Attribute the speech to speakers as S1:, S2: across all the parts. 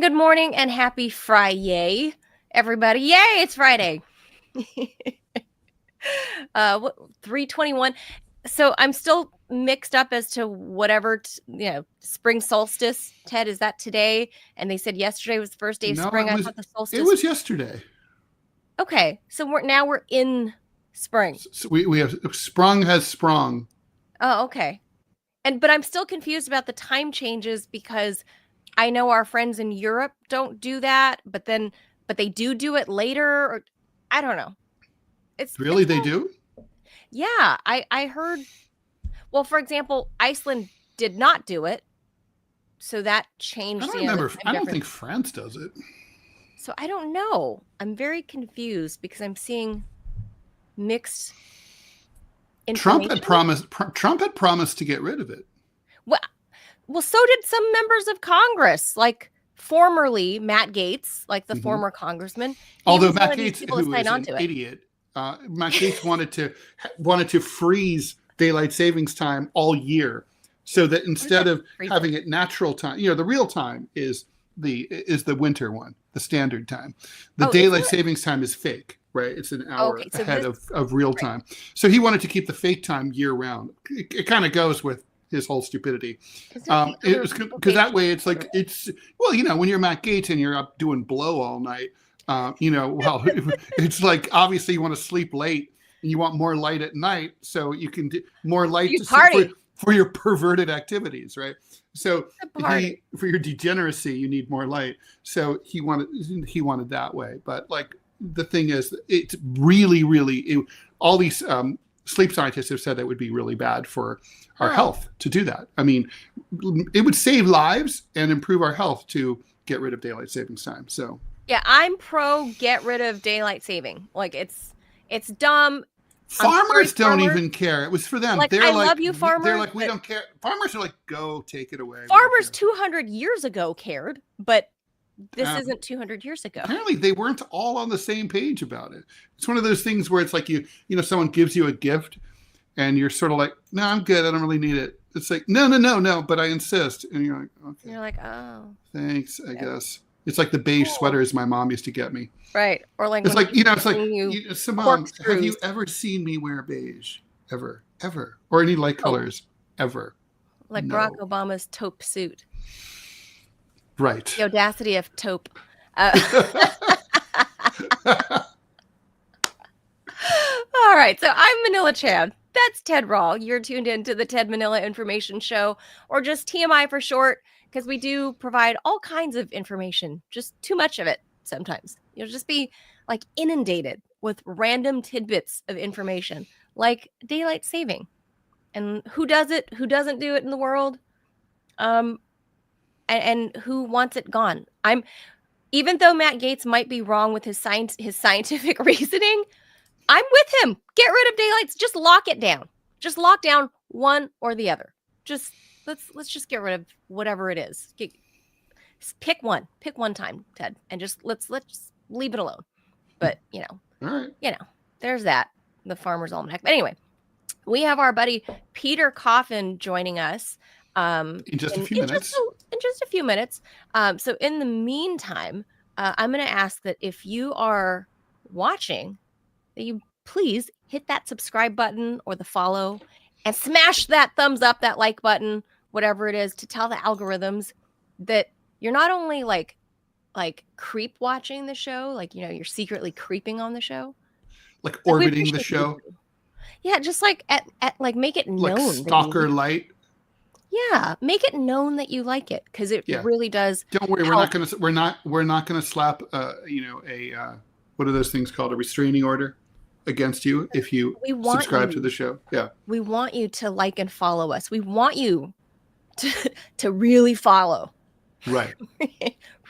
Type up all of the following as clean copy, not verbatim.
S1: good morning, and happy Friday, everybody. Yay, it's Friday. 3:21. So I'm still mixed up as to whatever, spring solstice. Ted, is that today? And they said yesterday was the first day of spring. I thought the solstice.
S2: It was yesterday.
S1: Okay, so we're in spring.
S2: So we have sprung has sprung.
S1: Oh, okay. But I'm still confused about the time changes because I know our friends in Europe don't do that, but they do it later, or I don't know.
S2: They do?
S1: Yeah, I heard. Well, for example, Iceland did not do it, so that changed.
S2: I don't remember. I don't think France does it.
S1: So I don't know. I'm very confused because I'm seeing mixed
S2: Trump had promised to get rid of it.
S1: Well, so did some members of Congress, like formerly Matt Gaetz, like the former congressman.
S2: Although Matt Gaetz, who is an idiot, Matt Gaetz wanted to freeze daylight savings time all year, so that instead of having it natural time, the real time is the winter one, the standard time. The daylight savings time is fake. Right, it's an hour ahead of real time. So he wanted to keep the fake time year round. It kind of goes with his whole stupidity. It was because that way it's like when you're Matt Gaetz and you're up doing blow all night, it's like obviously you want to sleep late and you want more light at night, so you can do more light for your perverted activities, right? So for your degeneracy, you need more light. So he wanted that way, but like. The thing is, it's really all these sleep scientists have said that would be really bad for our health to do that. I mean, it would save lives and improve our health to get rid of daylight savings time. So
S1: yeah, I'm pro get rid of daylight saving. Like it's dumb.
S2: Farmers don't even care. It was for them.
S1: I love you, farmers.
S2: They're like, we don't care. Farmers are like, go take it away.
S1: Farmers 200 years ago cared, but this isn't 200 years ago.
S2: Apparently, they weren't all on the same page about it. It's one of those things where it's like someone gives you a gift, and you're sort of like, no, I'm good. I don't really need it. It's like, no, but I insist. And you're like, okay.
S1: You're like, oh.
S2: Thanks, I guess. It's like the beige sweaters my mom used to get me.
S1: Right. Or like,
S2: Simone, have you ever seen me wear beige? Ever. Or any light colors? Ever.
S1: Like no. Barack Obama's taupe suit.
S2: Right.
S1: The audacity of taupe. All right. So I'm Manila Chan. That's Ted Rall. You're tuned in to the Ted Manila Information Show, or just TMI for short, because we do provide all kinds of information, just too much of it sometimes. You'll just be like inundated with random tidbits of information, like daylight saving and who does it, who doesn't do it in the world. And who wants it gone. Even though Matt Gaetz might be wrong with his scientific reasoning, I'm with him. Get rid of daylights. Just lock it down. Just lock down one or the other. Just let's just get rid of whatever it is. Pick one. Pick one time, Ted, and just let's leave it alone. But
S2: all right.
S1: There's that. The Farmer's Almanac. But anyway, we have our buddy Peter Coffin joining us.
S2: In just a few minutes.
S1: So in the meantime, I'm going to ask that if you are watching, that you please hit that subscribe button or the follow and smash that thumbs up, that like button, whatever it is, to tell the algorithms that you're not only like creep watching the show, like, you're secretly creeping on the show.
S2: Like orbiting the show.
S1: Yeah, just like at like make it known.
S2: Like stalker light.
S1: Yeah, make it known that you like it, because it really does.
S2: Don't worry, help. we're not gonna slap what are those things called, a restraining order against you if you subscribe to the show. Yeah,
S1: we want you to like and follow us. We want you to really follow.
S2: Right.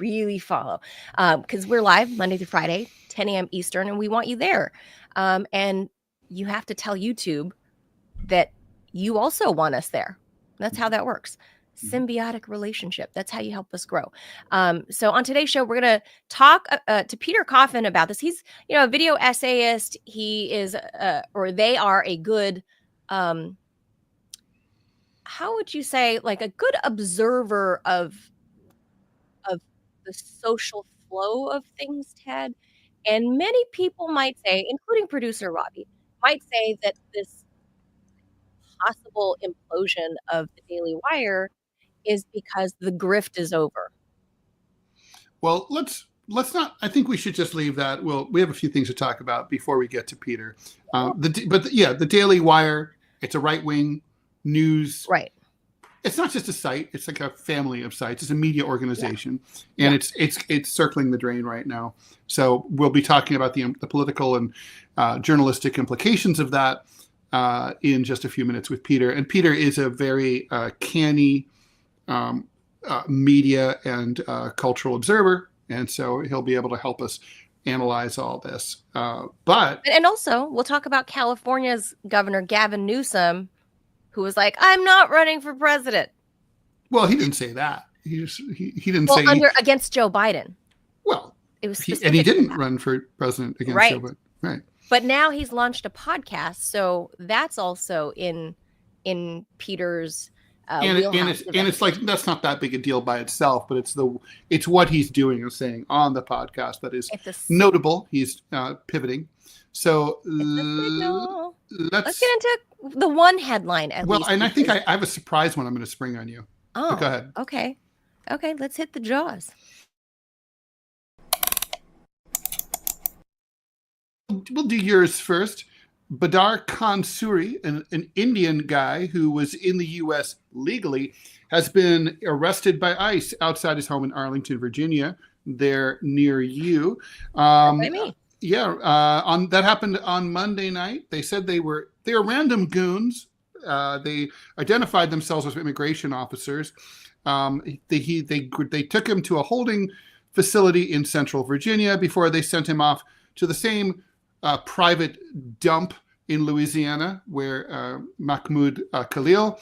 S1: Really follow, because we're live Monday through Friday, 10 a.m. Eastern, and we want you there. And you have to tell YouTube that you also want us there. That's how that works. Symbiotic relationship. That's how you help us grow. So on today's show, we're going to talk to Peter Coffin about this. He's, a video essayist. He is, or they are a good, how would you say, like a good observer of the social flow of things, Ted. And many people might say, including producer Robbie, might say that this possible implosion of the Daily Wire is because the grift is over.
S2: Well, let's not. I think we should just leave that. Well, we have a few things to talk about before we get to Peter. The Daily Wire. It's a right-wing news.
S1: Right.
S2: It's not just a site. It's like a family of sites. It's a media organization, and it's circling the drain right now. So we'll be talking about the political and journalistic implications of that in just a few minutes with Peter. And Peter is a very canny media and cultural observer, and so he'll be able to help us analyze all this. And
S1: also, we'll talk about California's Governor Gavin Newsom, who was like, "I'm not running for president."
S2: Well, he didn't say that. He didn't say
S1: against Joe Biden.
S2: Well,
S1: it was
S2: he didn't run for president against Joe Biden. Right.
S1: But now he's launched a podcast, so that's also in Peter's.
S2: It's like that's not that big a deal by itself, but it's what he's doing and saying on the podcast that is notable. He's pivoting. So let's
S1: get into the one headline at least.
S2: Well, and I think I have a surprise one I'm going to spring on you.
S1: Oh,
S2: but go ahead.
S1: Okay. Let's hit the jaws.
S2: We'll do yours first. Badar Khan Suri, an Indian guy who was in the U.S. legally, has been arrested by ICE outside his home in Arlington, Virginia. They're near you.
S1: By me.
S2: That happened on Monday night. They said they were random goons. They identified themselves as immigration officers. They took him to a holding facility in Central Virginia before they sent him off to the same private dump in Louisiana, where Mahmoud Khalil,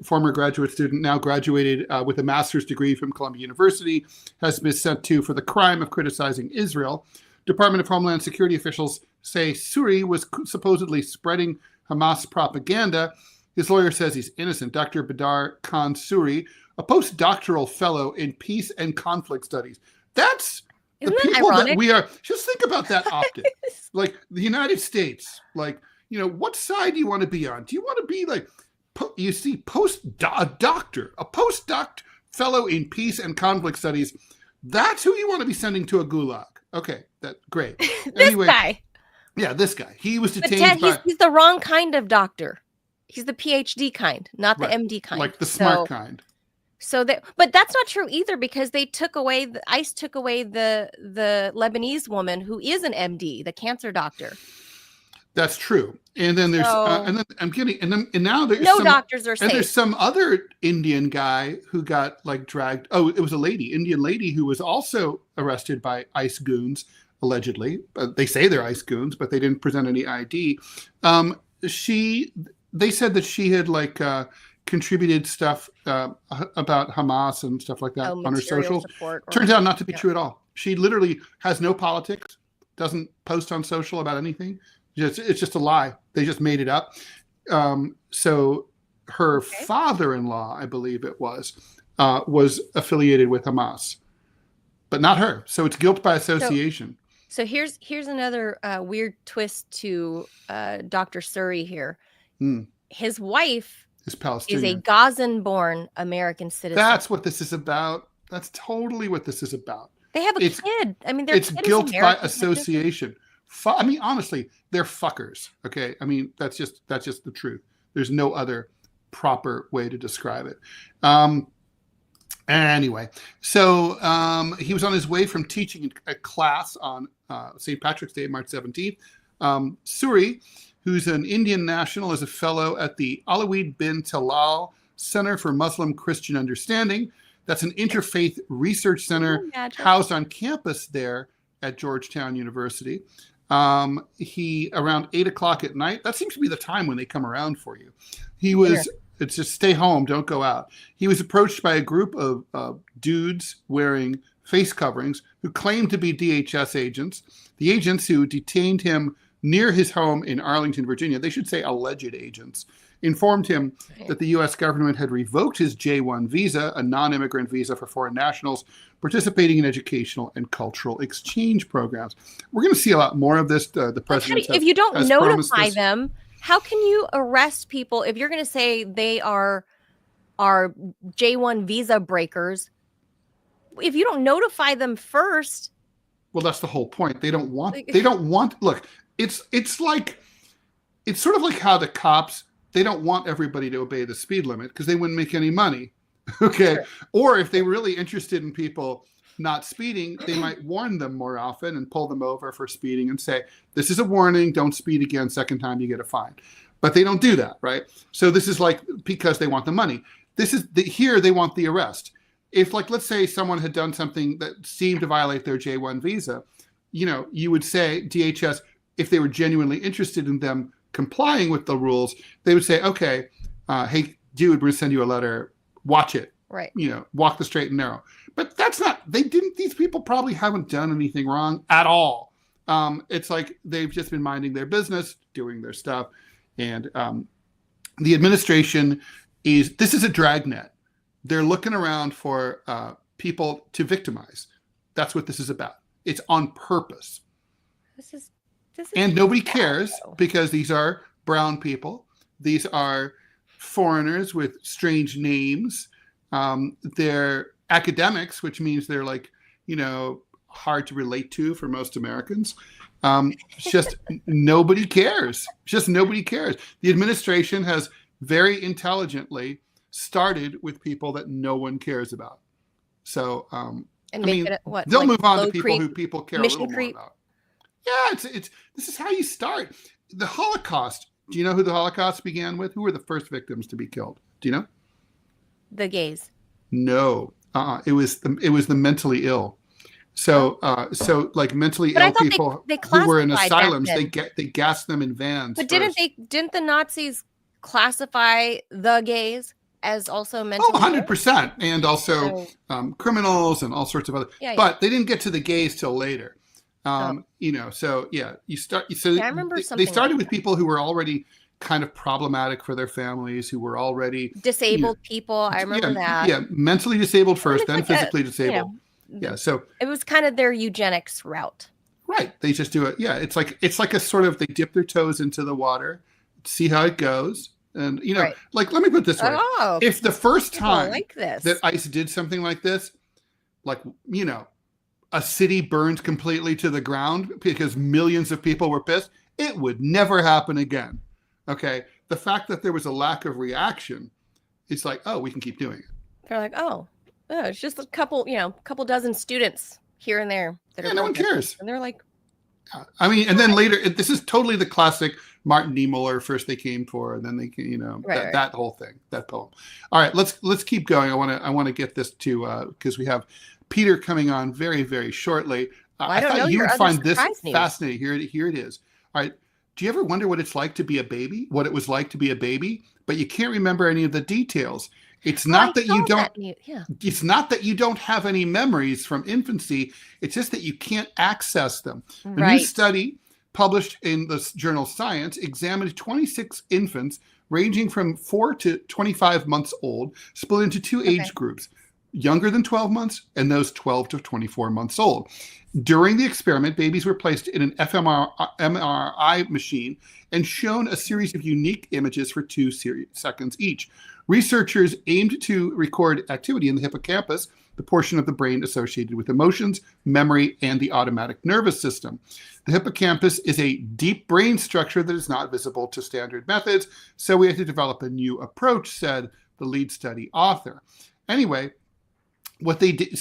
S2: former graduate student, now graduated with a master's degree from Columbia University, has been sent to for the crime of criticizing Israel. Department of Homeland Security officials say Suri was supposedly spreading Hamas propaganda. His lawyer says he's innocent. Dr. Badar Khan Suri, a postdoctoral fellow in peace and conflict studies. That's the people that we are. Just think about that optic. Like the United States, what side do you want to be on? Do you want to be like, a postdoc fellow in peace and conflict studies? That's who you want to be sending to a gulag. Okay, great. Anyway,
S1: guy.
S2: Yeah, this guy. He was detained
S1: he's the wrong kind of doctor. He's the PhD kind, not the MD kind.
S2: Like the smart kind.
S1: But that's not true either, because ICE took away the Lebanese woman who is an MD, the cancer doctor.
S2: That's true. And then there's now there's
S1: doctors are safe.
S2: And there's some other Indian guy who got dragged. Oh, it was a Indian lady who was also arrested by ICE goons, allegedly. They say they're ICE goons, but they didn't present any ID. They said that she had contributed stuff about Hamas and stuff like that on her socials. Turns out not to be true at all. She literally has no politics, doesn't post on social about anything. It's just a lie. They just made it up. So her father-in-law, I believe it was affiliated with Hamas, but not her. So it's guilt by association.
S1: So here's another weird twist to Dr. Suri here. His wife is a Gazan-born American citizen.
S2: That's what this is about. That's totally what this is about.
S1: They have a kid. I mean,
S2: it's guilt by association. Honestly, they're fuckers. Okay, I mean that's just the truth. There's no other proper way to describe it. Anyway, so he was on his way from teaching a class on St. Patrick's Day, March 17th. Suri, who's an Indian national, is a fellow at the Alawid bin Talal Center for Muslim Christian Understanding. That's an interfaith research center housed on campus there at Georgetown University. He, around 8:00 at night, that seems to be the time when they come around for you. It's just stay home, don't go out. He was approached by a group of dudes wearing face coverings who claimed to be DHS agents. The agents who detained him near his home in Arlington, Virginia, they should say alleged agents, informed him that the U.S. government had revoked his J-1 visa, a non-immigrant visa for foreign nationals participating in educational and cultural exchange programs. We're going to see a lot more of this. The president
S1: if you don't notify them, how can you arrest people if you're going to say they are J-1 visa breakers? If you don't notify them first.
S2: Well, that's the whole point. They don't want, look, it's sort of like how the cops, they don't want everybody to obey the speed limit because they wouldn't make any money. Okay. Sure. Or if they're really interested in people not speeding, they might warn them more often and pull them over for speeding and say, this is a warning, don't speed again. Second time you get a fine. But they don't do that, right? So this is like, because they want the money. Here they want the arrest. If, like, let's say someone had done something that seemed to violate their J-1 visa, you would say DHS, if they were genuinely interested in them complying with the rules, they would say, okay, hey, dude, we're going to send you a letter. Watch it.
S1: Right.
S2: Walk the straight and narrow. But that's not, these people probably haven't done anything wrong at all. It's like they've just been minding their business, doing their stuff. And the administration this is a dragnet. They're looking around for people to victimize. That's what this is about. It's on purpose. This is and nobody cares because these are brown people. These are foreigners with strange names. They're academics, which means they're like, hard to relate to for most Americans. Just nobody cares. Just nobody cares. The administration has very intelligently started with people that no one cares about. So, they'll move on to people who people care a little more about. Yeah, this is how you start. The Holocaust. Do you know who the Holocaust began with? Who were the first victims to be killed? Do you know?
S1: The gays.
S2: No. It was the mentally ill. So, like mentally ill people who were in asylums, they gassed them in vans.
S1: But didn't the Nazis classify the gays as also mentally ill?
S2: 100%. And also criminals and all sorts of other. Yeah, but they didn't get to the gays till later. So yeah, you start. So I remember they started with people who were already kind of problematic for their families, who were already
S1: disabled people. I remember that.
S2: Yeah, mentally disabled first, then physically disabled. Yeah, so
S1: it was kind of their eugenics route.
S2: Right. They just do it. Yeah, it's like a sort of, they dip their toes into the water, see how it goes. And, like, let me put it this way. If the first time that ICE did something like this, like, a city burned completely to the ground because millions of people were pissed, it would never happen again. Okay. The fact that there was a lack of reaction, it's like, oh, we can keep doing it.
S1: They're like, oh, it's just a couple dozen students here and there.
S2: No one cares.
S1: And they're like,
S2: and then later, this is totally the classic Martin Niemöller. First they came for, and then they came, that whole thing, that poem. All right, let's keep going. I want to get this to because we have Peter coming on very, very shortly. I thought you would find this fascinating. Here it is. All right. Do you ever wonder what it's like to be a baby? What it was like to be a baby, but you can't remember any of the details. It's not that you don't. It's not that you don't have any memories from infancy. It's just that you can't access them. Right. A new study published in the journal Science examined 26 infants ranging from 4 to 25 months old, split into two age groups, younger than 12 months and those 12 to 24 months old. During the experiment, babies were placed in an fMRI machine and shown a series of unique images for 2 seconds each. Researchers aimed to record activity in the hippocampus, the portion of the brain associated with emotions, memory, and the automatic nervous system. The hippocampus is a deep brain structure that is not visible to standard methods, so we had to develop a new approach, said the lead study author. Anyway, what they did,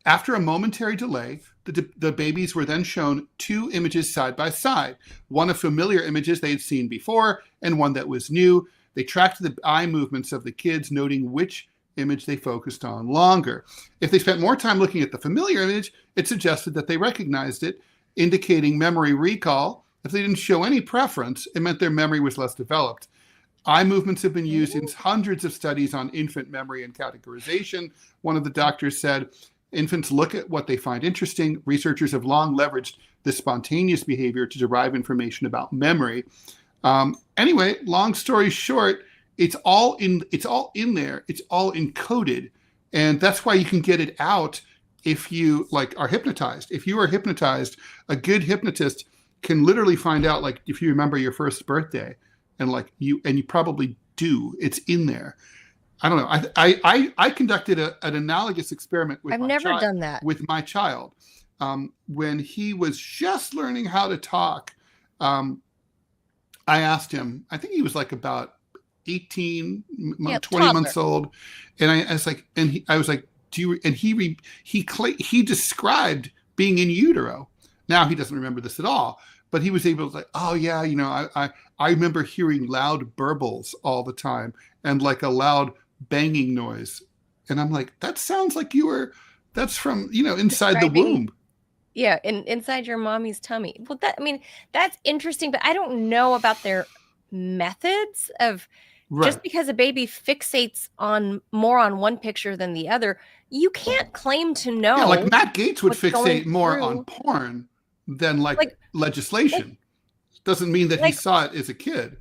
S2: after a momentary delay, the babies were then shown 2 images side by side, one of familiar images they had seen before and one that was new. They tracked the eye movements of the kids, noting which image they focused on longer. If they spent more time looking at the familiar image, it suggested that they recognized it, indicating memory recall. If they didn't show any preference, it meant their memory was less developed. Eye movements have been used in hundreds of studies on infant memory and categorization. One of the doctors said, infants look at what they find interesting. Researchers have long leveraged this spontaneous behavior to derive information about memory. Anyway, long story short, it's all in there. It's all encoded. And that's why you can get it out if you like are hypnotized. If you are hypnotized, a good hypnotist can literally find out, like, if you remember your first birthday, and you probably do, it's in there. I don't know. I conducted an analogous experiment with
S1: done that
S2: with my child when he was just learning how to talk. I asked him, I think he was like about 18, 20 toddler. Months old. And I was like, I was like, do you, and he described being in utero. Now he doesn't remember this at all, but he was able to like, oh yeah, I remember hearing loud burbles all the time and like a loud banging noise. And I'm like, that sounds like that's from, inside the womb.
S1: Yeah. Inside your mommy's tummy. Well, that's interesting, but I don't know about their methods of just because a baby fixates more on one picture than the other. You can't claim to know.
S2: Yeah, like Matt Gaetz would fixate more on porn than like legislation. Doesn't mean that he saw it as a kid.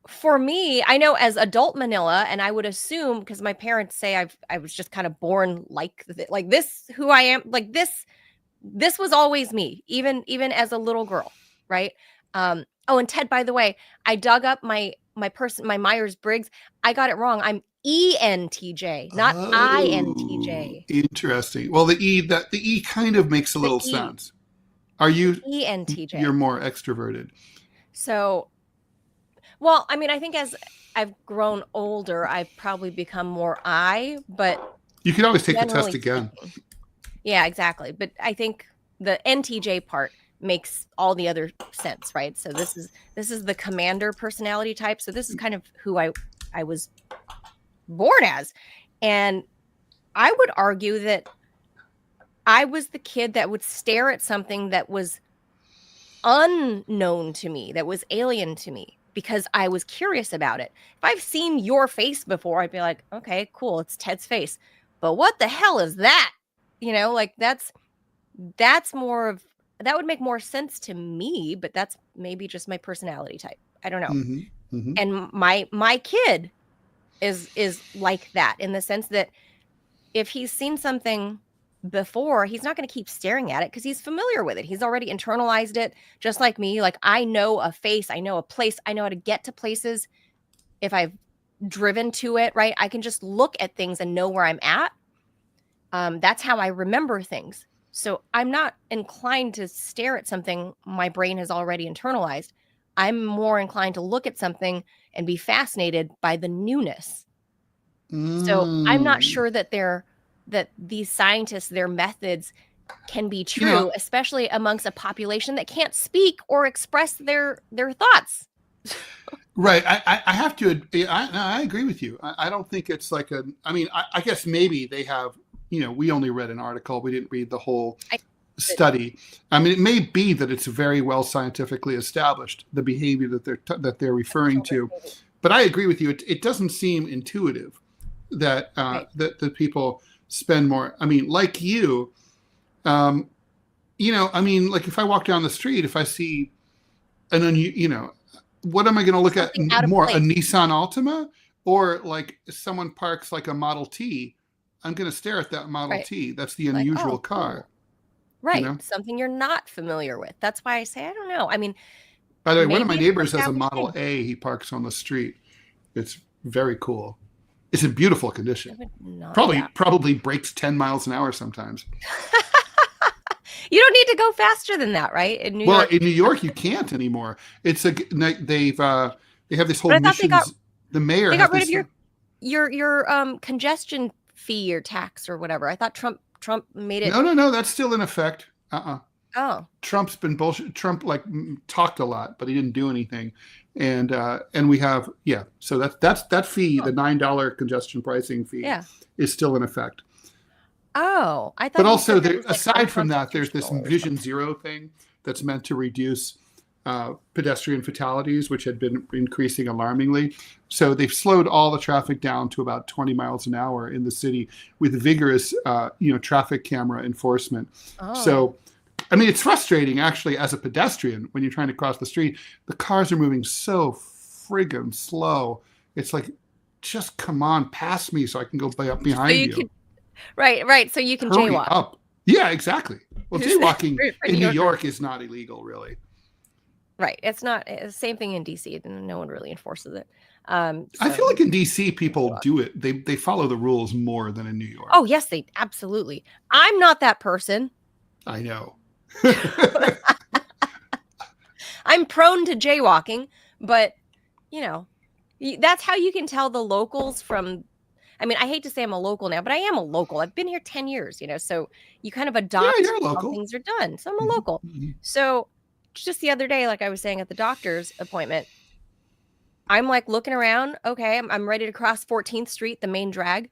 S1: For me, I know as adult Manila, and I would assume, because my parents say I was just kind of born like this, who I am, like this was always me, even as a little girl, right? Oh, and Ted, by the way, I dug up my Myers-Briggs. I got it wrong. I'm ENTJ, not INTJ.
S2: Interesting. Well, the E kind of makes a little sense. Are you
S1: ENTJ?
S2: You're more extroverted.
S1: So, well, I mean, I think as I've grown older, I've probably become more but
S2: you can always take the test again.
S1: Yeah, exactly. But I think the NTJ part makes all the other sense, right? So this is the commander personality type. So this is kind of who I was born as. And I would argue that I was the kid that would stare at something that was unknown to me, that was alien to me, because I was curious about it. If I've seen your face before, I'd be like, okay, cool, it's Ted's face. But what the hell is that? Like that's more of, that would make more sense to me, but that's maybe just my personality type. I don't know.
S2: Mm-hmm, mm-hmm.
S1: And my kid is like that, in the sense that if he's seen something before, he's not going to keep staring at it because he's familiar with it. He's already internalized it, just like me. Like, I know a face, I know a place, I know how to get to places. If I've driven to it, right, I can just look at things and know where I'm at. That's how I remember things. So I'm not inclined to stare at something my brain has already internalized. I'm more inclined to look at something and be fascinated by the newness. So I'm not sure that these scientists, their methods can be true, especially amongst a population that can't speak or express their thoughts.
S2: Right. I have to, I agree with you. I don't think it's like I guess maybe they have, we only read an article. We didn't read the whole study. I mean, it may be that it's very well scientifically established, the behavior that they're referring to. But I agree with you. It doesn't seem intuitive that that people spend more. I mean, like you, like if I walk down the street, if I see what am I going to look at more? A Nissan Altima, or like someone parks like a Model T? I'm going to stare at that Model T. That's the unusual car.
S1: Cool. Right. Something you're not familiar with. That's why I say, I don't know. I mean,
S2: by the way, one of my neighbors has a Model A. He parks on the street. It's very cool. It's in beautiful condition. Probably breaks 10 miles an hour sometimes.
S1: You don't need to go faster than that, right? In New York.
S2: In New York, you can't anymore. They have this whole missions. The mayor.
S1: They got rid of your congestion fee or tax or whatever. I thought Trump made it.
S2: No, that's still in effect.
S1: Oh,
S2: Trump's been bullshit. Trump talked a lot, but he didn't do anything. And we have so that fee, the $9 congestion pricing fee, is still in effect.
S1: Oh, I thought.
S2: But also, aside from that, there's this Vision Zero thing that's meant to reduce pedestrian fatalities, which had been increasing alarmingly. So they've slowed all the traffic down to about 20 miles an hour in the city with vigorous, traffic camera enforcement. Oh. So I mean, it's frustrating actually as a pedestrian when you're trying to cross the street. The cars are moving so friggin' slow. It's like, just come on, pass me so I can go up behind you.
S1: Right. So you can
S2: Hurry
S1: jaywalk.
S2: up. Yeah, exactly. Well, jaywalking in New York is not illegal, really.
S1: Right. It's not the same thing in DC, and no one really enforces it.
S2: I feel like in DC people do it. They follow the rules more than in New York.
S1: Oh, yes, they absolutely. I'm not that person.
S2: I know.
S1: I'm prone to jaywalking, but that's how you can tell the locals from. I mean, I hate to say I'm a local now, but I am a local. I've been here 10 years, so you kind of adopt how things are done. So I'm a local. Mm-hmm. So just the other day, like I was saying at the doctor's appointment, I'm like looking around. Okay, I'm ready to cross 14th Street, the main drag.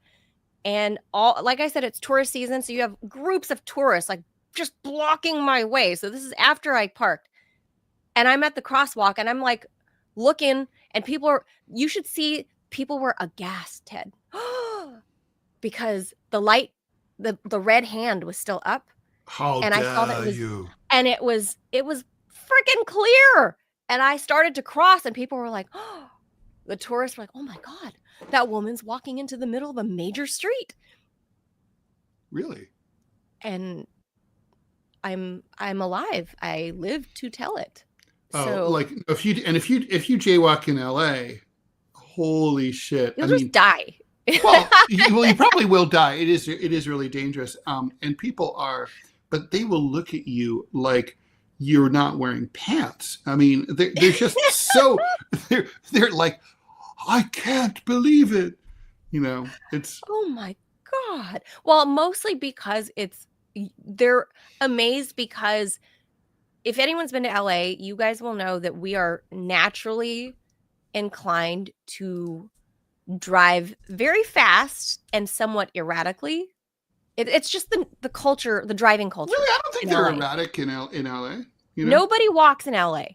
S1: And like I said, it's tourist season. So you have groups of tourists like just blocking my way. So this is after I parked. And I'm at the crosswalk and I'm like looking, and you should see people were aghast, Ted. Because the light, the red hand was still up.
S2: And I saw that
S1: and it was freaking clear. And I started to cross, and people were like, oh, the tourists were like, oh my God, that woman's walking into the middle of a major street.
S2: Really?
S1: And I'm alive. I live to tell it.
S2: Oh,
S1: so,
S2: like if you jaywalk in LA, holy shit.
S1: You'll just die.
S2: Well, you probably will die. It is really dangerous. And people but they will look at you like you're not wearing pants. I mean, they're just so they're like, I can't believe it. It's
S1: oh my God. Well, mostly because they're amazed, because if anyone's been to LA, you guys will know that we are naturally inclined to drive very fast and somewhat erratically. It's just the culture, the driving culture.
S2: Really, I don't think they're erratic in LA.
S1: Nobody walks in LA.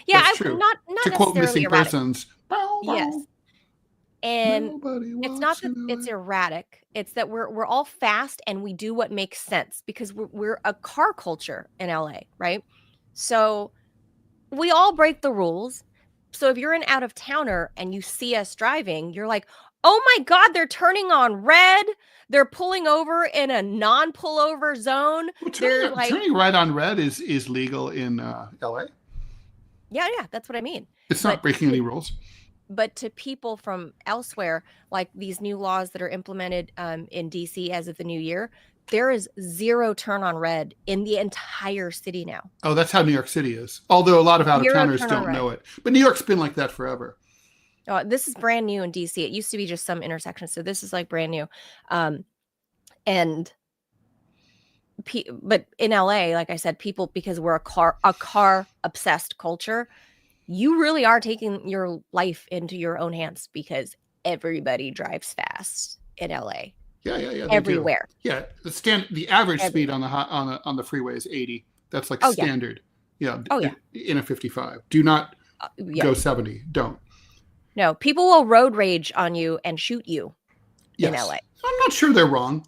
S1: Yeah,
S2: that's true.
S1: Not
S2: to quote Missing
S1: erratic.
S2: Persons.
S1: Yes. And it's not that it's erratic. It's that we're all fast and we do what makes sense, because we're a car culture in LA, right? So we all break the rules. So if you're an out-of-towner and you see us driving, you're like, oh my God, they're turning on red. They're pulling over in a non-pullover zone.
S2: Well, turning right on red is legal in LA.
S1: Yeah, that's what I mean.
S2: It's not breaking any rules.
S1: But to people from elsewhere, like these new laws that are implemented in DC as of the new year, there is 0 turn on red in the entire city now.
S2: Oh, that's how New York City is. Although a lot of out-of-towners don't know it. But New York's been like that forever.
S1: Oh, this is brand new in DC. It used to be just some intersections. So this is like brand new. But in LA, like I said, people, because we're a car obsessed culture, you really are taking your life into your own hands, because everybody drives fast in LA.
S2: Yeah.
S1: Everywhere.
S2: Yeah, the average speed on the freeway is 80. That's like standard. Yeah. In a 55. Do not go 70. Don't.
S1: No, people will road rage on you and shoot you in LA.
S2: I'm not sure they're wrong.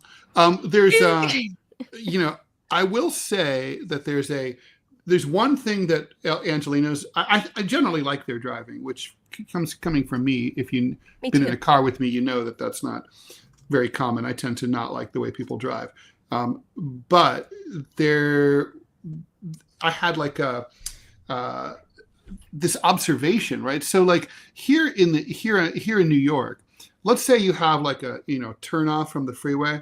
S2: There's I will say that there's one thing that Angelinos, I generally like their driving, which coming from me. If you've been in a car with me, you know that's not very common. I tend to not like the way people drive. But I had like this observation, right? So like here in New York, let's say you have like a turn off from the freeway,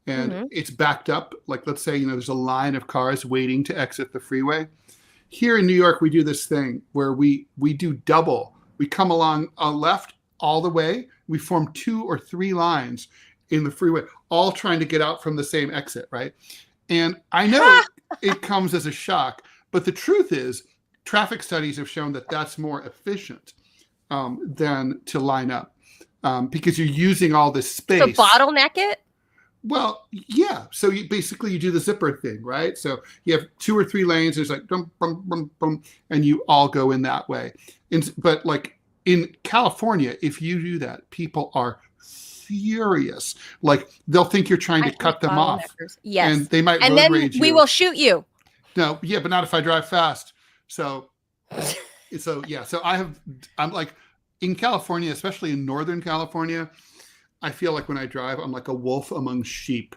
S2: and it's backed up. Like let's say there's a line of cars waiting to exit the freeway. Here in New York, we do this thing where we do double. We come along left all the way. We form 2 or 3 lines in the freeway, all trying to get out from the same exit, right? And I know it comes as a shock, but the truth is, traffic studies have shown that that's more efficient than to line up, because you're using all this space.
S1: So bottleneck it?
S2: Well, yeah. So you do the zipper thing, right? So you have 2 or 3 lanes. There's like bum, bum, bum, bum, and you all go in that way. But like in California, if you do that, people are furious. Like they'll think you're trying to cut them off.
S1: Yes.
S2: And they might
S1: road rage you. We will shoot you.
S2: No, yeah, but not if I drive fast. So yeah. So I'm like in California, especially in Northern California, I feel like when I drive, I'm like a wolf among sheep.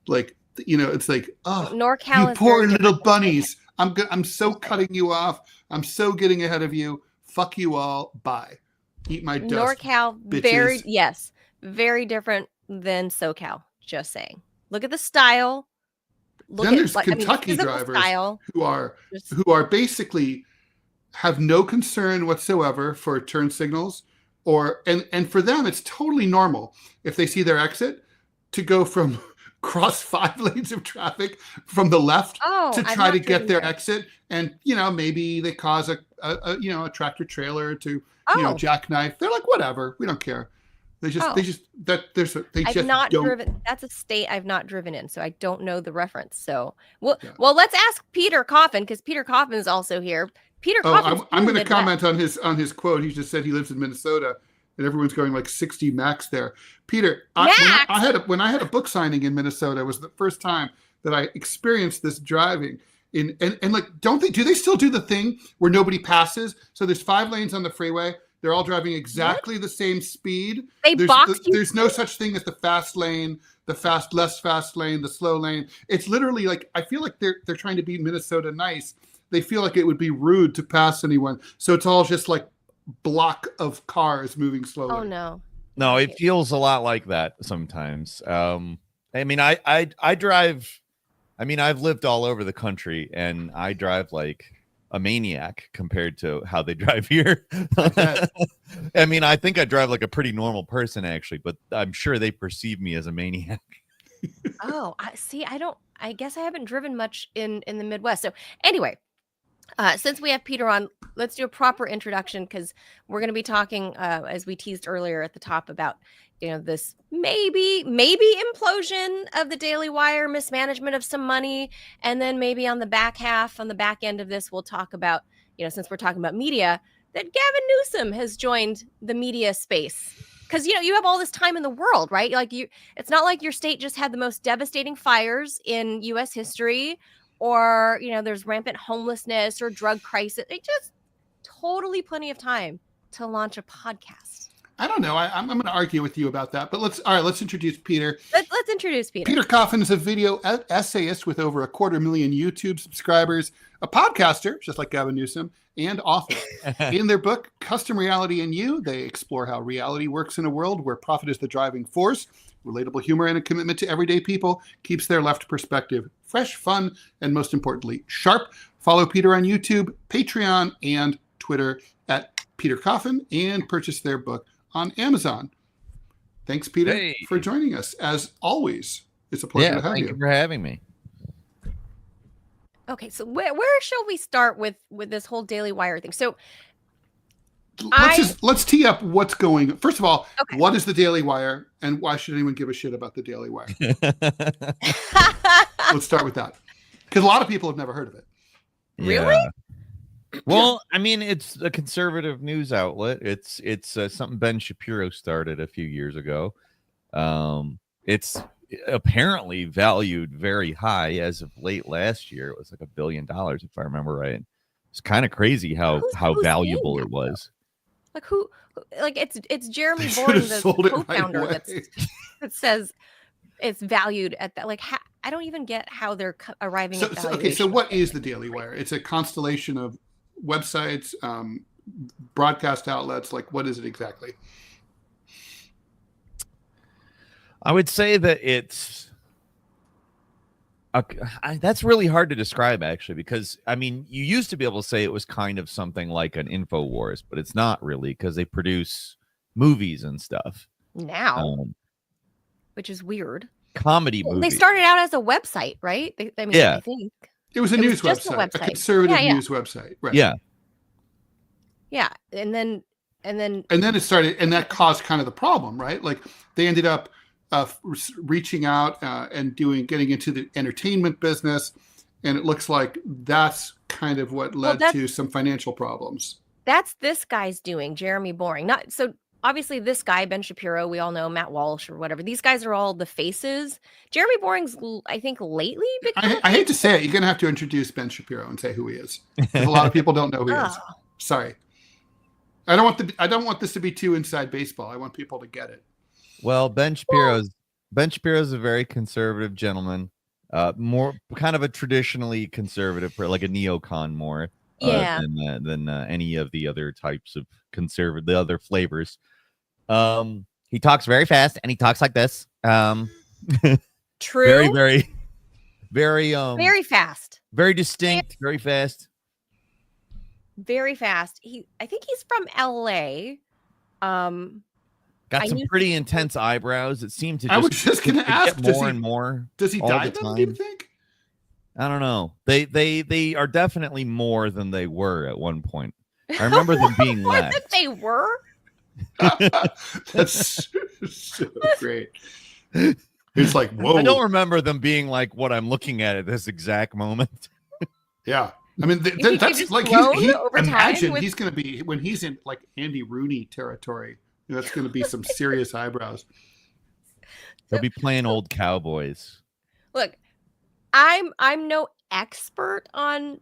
S2: Like, it's like, oh,
S1: NorCal
S2: you
S1: is
S2: poor
S1: very
S2: little
S1: different.
S2: bunnies. I'm so cutting you off. I'm so getting ahead of you. Fuck you all. Bye. Eat my dust.
S1: NorCal,
S2: Bitches.
S1: very different than SoCal. Just saying. Look at the style.
S2: Then there's Kentucky drivers
S1: style.
S2: who are basically have no concern whatsoever for turn signals, and for them it's totally normal if they see their exit to go from cross 5 lanes of traffic from the left to try to get their exit, and maybe they cause a tractor trailer to jackknife. They're like, whatever, we don't care.
S1: I've not driven. That's a state I've not driven in, so I don't know the reference. So, well, let's ask Peter Coffin, because Peter Coffin is also here. Peter Coffin.
S2: I'm going to comment on his quote. He just said he lives in Minnesota, and everyone's going like 60 max there. Peter, when I had a book signing in Minnesota, it was the first time that I experienced this driving. And like, do they still do the thing where nobody passes? So there's 5 lanes on the freeway. They're all driving exactly the same speed. There's no such thing as the fast lane, the less fast lane, the slow lane. It's literally like, I feel like they're trying to be Minnesota nice. They feel like it would be rude to pass anyone. So it's all just like block of cars moving slowly.
S1: Oh no.
S3: No, it feels a lot like that sometimes. I mean, I drive, I've lived all over the country, and I drive like a maniac compared to how they drive here. I mean, I think I drive like a pretty normal person actually, but I'm sure they perceive me as a maniac.
S1: Oh, I guess I haven't driven much in the Midwest. So anyway, since we have Peter on, let's do a proper introduction, because we're going to be talking, as we teased earlier at the top, about this maybe implosion of the Daily Wire, mismanagement of some money, and then maybe on the back end of this, we'll talk about, since we're talking about media, that Gavin Newsom has joined the media space. Because you have all this time in the world, right? Like it's not like your state just had the most devastating fires in U.S. history, or there's rampant homelessness or drug crisis. It just totally plenty of time to launch a podcast.
S2: I don't know. I'm going to argue with you about that. But let's introduce Peter.
S1: Let's introduce Peter.
S2: Peter Coffin is a video essayist with over 250,000 YouTube subscribers, a podcaster, just like Gavin Newsom, and author. In their book, Custom Reality and You, they explore how reality works in a world where profit is the driving force. Relatable humor and a commitment to everyday people keeps their left perspective fresh, fun, and most importantly, sharp. Follow Peter on YouTube, Patreon, and Twitter at Peter Coffin, and purchase their book on Amazon. Thanks, Peter, for joining us. As always, it's a pleasure to have you.
S3: Thank you for having me.
S1: Okay, so where shall we start with this whole Daily Wire thing? So
S2: let's tee up what's going on. First of all, What is the Daily Wire, and why should anyone give a shit about the Daily Wire? Let's start with that, because a lot of people have never heard of it.
S1: Really?
S3: Well, I mean, it's a conservative news outlet. It's something Ben Shapiro started a few years ago. It's apparently valued very high as of late last year. It was like $1 billion, if I remember right. It's kind of crazy how valuable it was.
S1: Like who? Like it's Jeremy Boring, the co-founder, that says it's valued at that. Like I don't even get how they're arriving at valuation.
S2: So what is the Daily Wire? It's a constellation of websites, broadcast outlets. Like, what is it exactly?
S3: I would say that it's that's really hard to describe, actually, because I mean, you used to be able to say it was kind of something like an InfoWars, but it's not really, because they produce movies and stuff
S1: now, which is weird.
S3: Comedy movies.
S1: They started out as a website, right? I think
S2: it was a news website, a conservative news website, right?
S3: Yeah,
S1: and then
S2: it started, and that caused kind of the problem, right? Like they ended up reaching out and getting into the entertainment business, and it looks like that's kind of what led to some financial problems.
S1: That's this guy's doing, Jeremy Boring. obviously this guy, Ben Shapiro, we all know, Matt Walsh or whatever. These guys are all the faces. Jeremy Boring's, I think, lately become
S2: I hate to say it, you're going to have to introduce Ben Shapiro and say who he is. Because a lot of people don't know who he is. Sorry. I don't want this to be too inside baseball. I want people to get it.
S3: Well, Ben Shapiro's a very conservative gentleman. More kind of a traditionally conservative, like a neocon more than any of the other types of conservative, the other flavors. He talks very fast, and he talks like this.
S1: True.
S3: Very, very,
S1: very fast.
S3: Very distinct. Very fast.
S1: Very fast. I think he's from LA.
S3: Got some pretty intense eyebrows. It seemed to.
S2: I was just going to ask,
S3: more and more.
S2: Does he dye them? Do you think?
S3: I don't know. They are definitely more than they were at one point. I remember them being
S1: more
S3: less.
S1: than they were.
S2: That's so great. It's like, whoa.
S3: I don't remember them being like what I'm looking at this exact moment.
S2: Yeah. I mean, that's like imagine he's going to be, when he's in like Andy Rooney territory, that's going to be some serious eyebrows.
S3: They'll be playing old cowboys.
S1: Look, I'm no expert on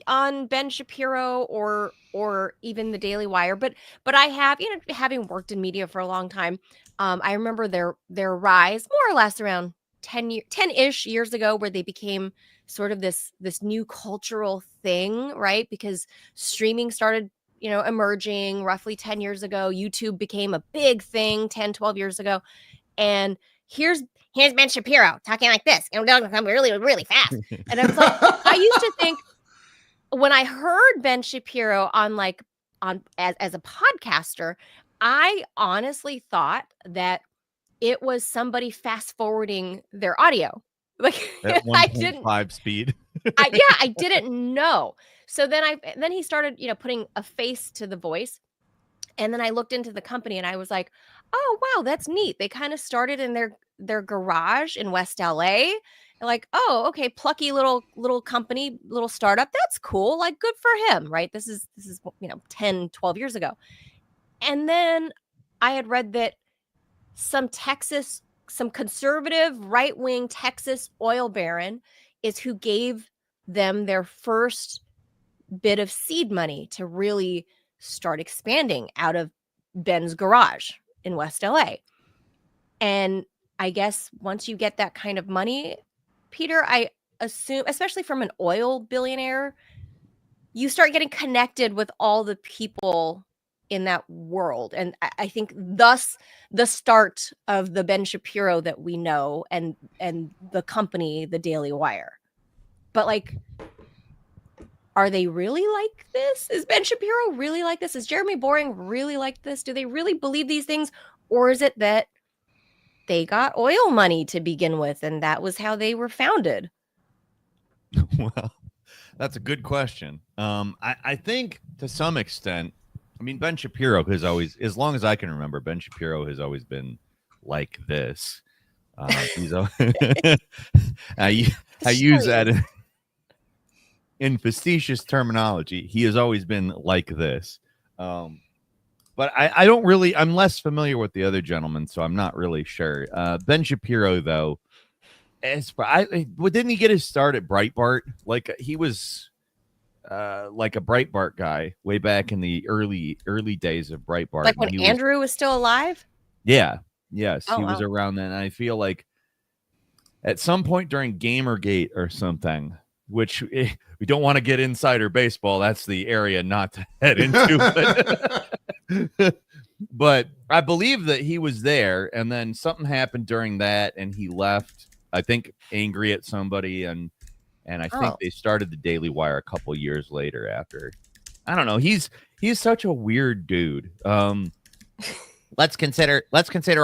S1: Ben Shapiro or even the Daily Wire, but I have, having worked in media for a long time, I remember their rise more or less around 10-ish years ago, where they became sort of this new cultural thing, right? Because streaming started, emerging roughly 10 years ago. YouTube became a big thing 10, 12 years ago. And here's Ben Shapiro talking like this, and really, really fast. And I was like, I used to think when I heard Ben Shapiro as a podcaster, I honestly thought that it was somebody fast forwarding their audio. Like
S3: at 1.5 speed.
S1: I didn't know. So then he started, putting a face to the voice. And then I looked into the company and I was like, oh, wow, that's neat. They kind of started in their garage in West LA. Like, oh, okay, plucky little company, little startup. That's cool. Like, good for him, right? This is 10, 12 years ago. And then I had read that some conservative right-wing Texas oil baron is who gave them their first bit of seed money to really start expanding out of Ben's garage in West LA. And I guess once you get that kind of money, Peter, I assume, especially from an oil billionaire, you start getting connected with all the people in that world. And I think thus the start of the Ben Shapiro that we know and the company, the Daily Wire. But like, are they really like this? Is Ben Shapiro really like this? Is Jeremy Boring really like this? Do they really believe these things? Or is it that they got oil money to begin with and that was how they were founded?
S3: Well, that's a good question. I think to some extent, I mean, Ben Shapiro has always, as long as I can remember, Ben Shapiro has always been like this. He's I use that in facetious terminology. He has always been like this. But I don't really, I'm less familiar with the other gentlemen, so I'm not really sure. Ben Shapiro, though, didn't he get his start at Breitbart? Like he was like a Breitbart guy way back in the early days of Breitbart.
S1: Like when Andrew was still alive?
S3: Yeah. Yes. He was around then. I feel like at some point during Gamergate or something, which we don't want to get insider baseball. That's the area not to head into. But I believe that he was there, and then something happened during that, and he left, I think, angry at somebody, and I think they started the Daily Wire a couple years later after. I don't know. He's such a weird dude. Let's consider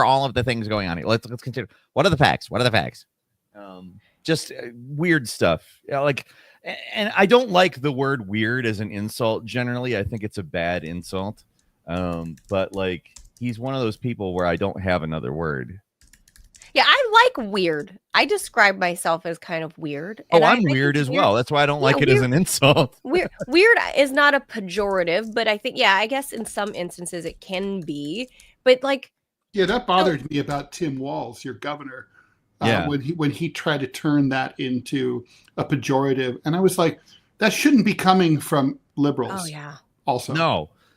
S3: all of the things going on here. Let's consider what are the facts? Just weird stuff. And I don't like the word weird as an insult. Generally, I think it's a bad insult. But like, he's one of those people where I don't have another word.
S1: Yeah, I like weird. I describe myself as kind of weird.
S3: Oh, I'm weird as well. That's why I don't like it as an insult.
S1: Weird is not a pejorative, but I think, I guess in some instances it can be. But like,
S2: yeah, that bothered me about Tim Walz, your governor, when he tried to turn that into a pejorative, and I was like, that shouldn't be coming from liberals.
S1: Oh yeah.
S2: Also,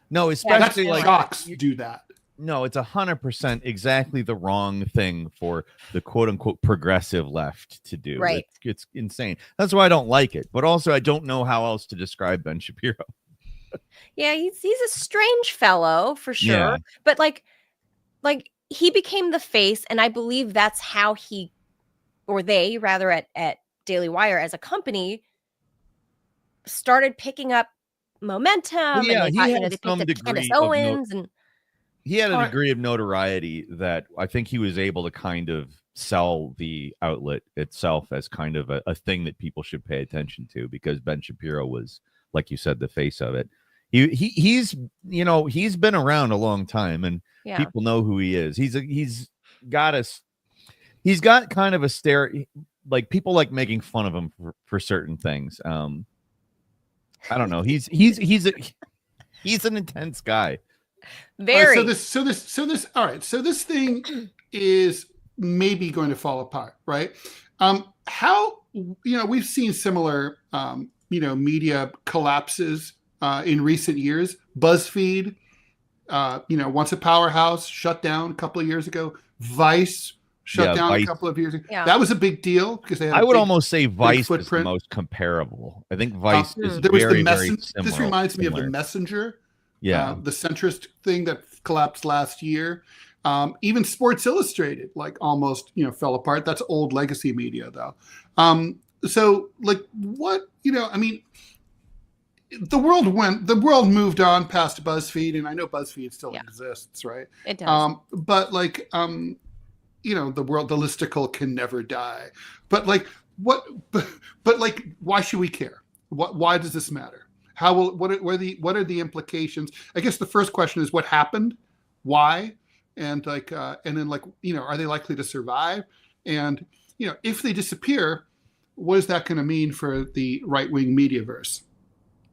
S3: no, especially
S2: like jocks do that.
S3: No, it's 100% exactly the wrong thing for the quote unquote progressive left to do.
S1: Right.
S3: It's insane. That's why I don't like it. But also, I don't know how else to describe Ben Shapiro.
S1: Yeah, he's a strange fellow for sure.
S3: Yeah.
S1: But like he became the face, and I believe that's how he, or they rather, at Daily Wire as a company, started picking up momentum.
S3: Well, yeah,
S1: and
S3: he had some degree of
S1: Owens and
S3: he had a degree of notoriety that I think he was able to kind of sell the outlet itself as kind of a thing that people should pay attention to, because Ben Shapiro was, like you said, the face of it. He's been around a long time, and people know who he is. He's got kind of a like people like making fun of him for certain things. I don't know. He's an intense guy.
S1: Very.
S2: So this. All right. So this thing is maybe going to fall apart, right? How we've seen similar media collapses in recent years. BuzzFeed, once a powerhouse, shut down a couple of years ago. Vice shut down a couple of years ago. Yeah. That was a big deal because they had
S3: I would almost say Vice is the most comparable. I think Vice is very similar.
S2: This reminds me of The Messenger.
S3: Yeah,
S2: the centrist thing that collapsed last year. Even Sports Illustrated, like, almost fell apart. That's old legacy media, though. So, like, what I mean, the world moved on past BuzzFeed, and I know BuzzFeed still exists, right?
S1: It does.
S2: But like, the listicle can never die. But like, what? But like, why should we care? Why does this matter? What are the implications? I guess the first question is what happened, why, and like, and then like, are they likely to survive? And if they disappear, what is that going to mean for the right-wing mediaverse?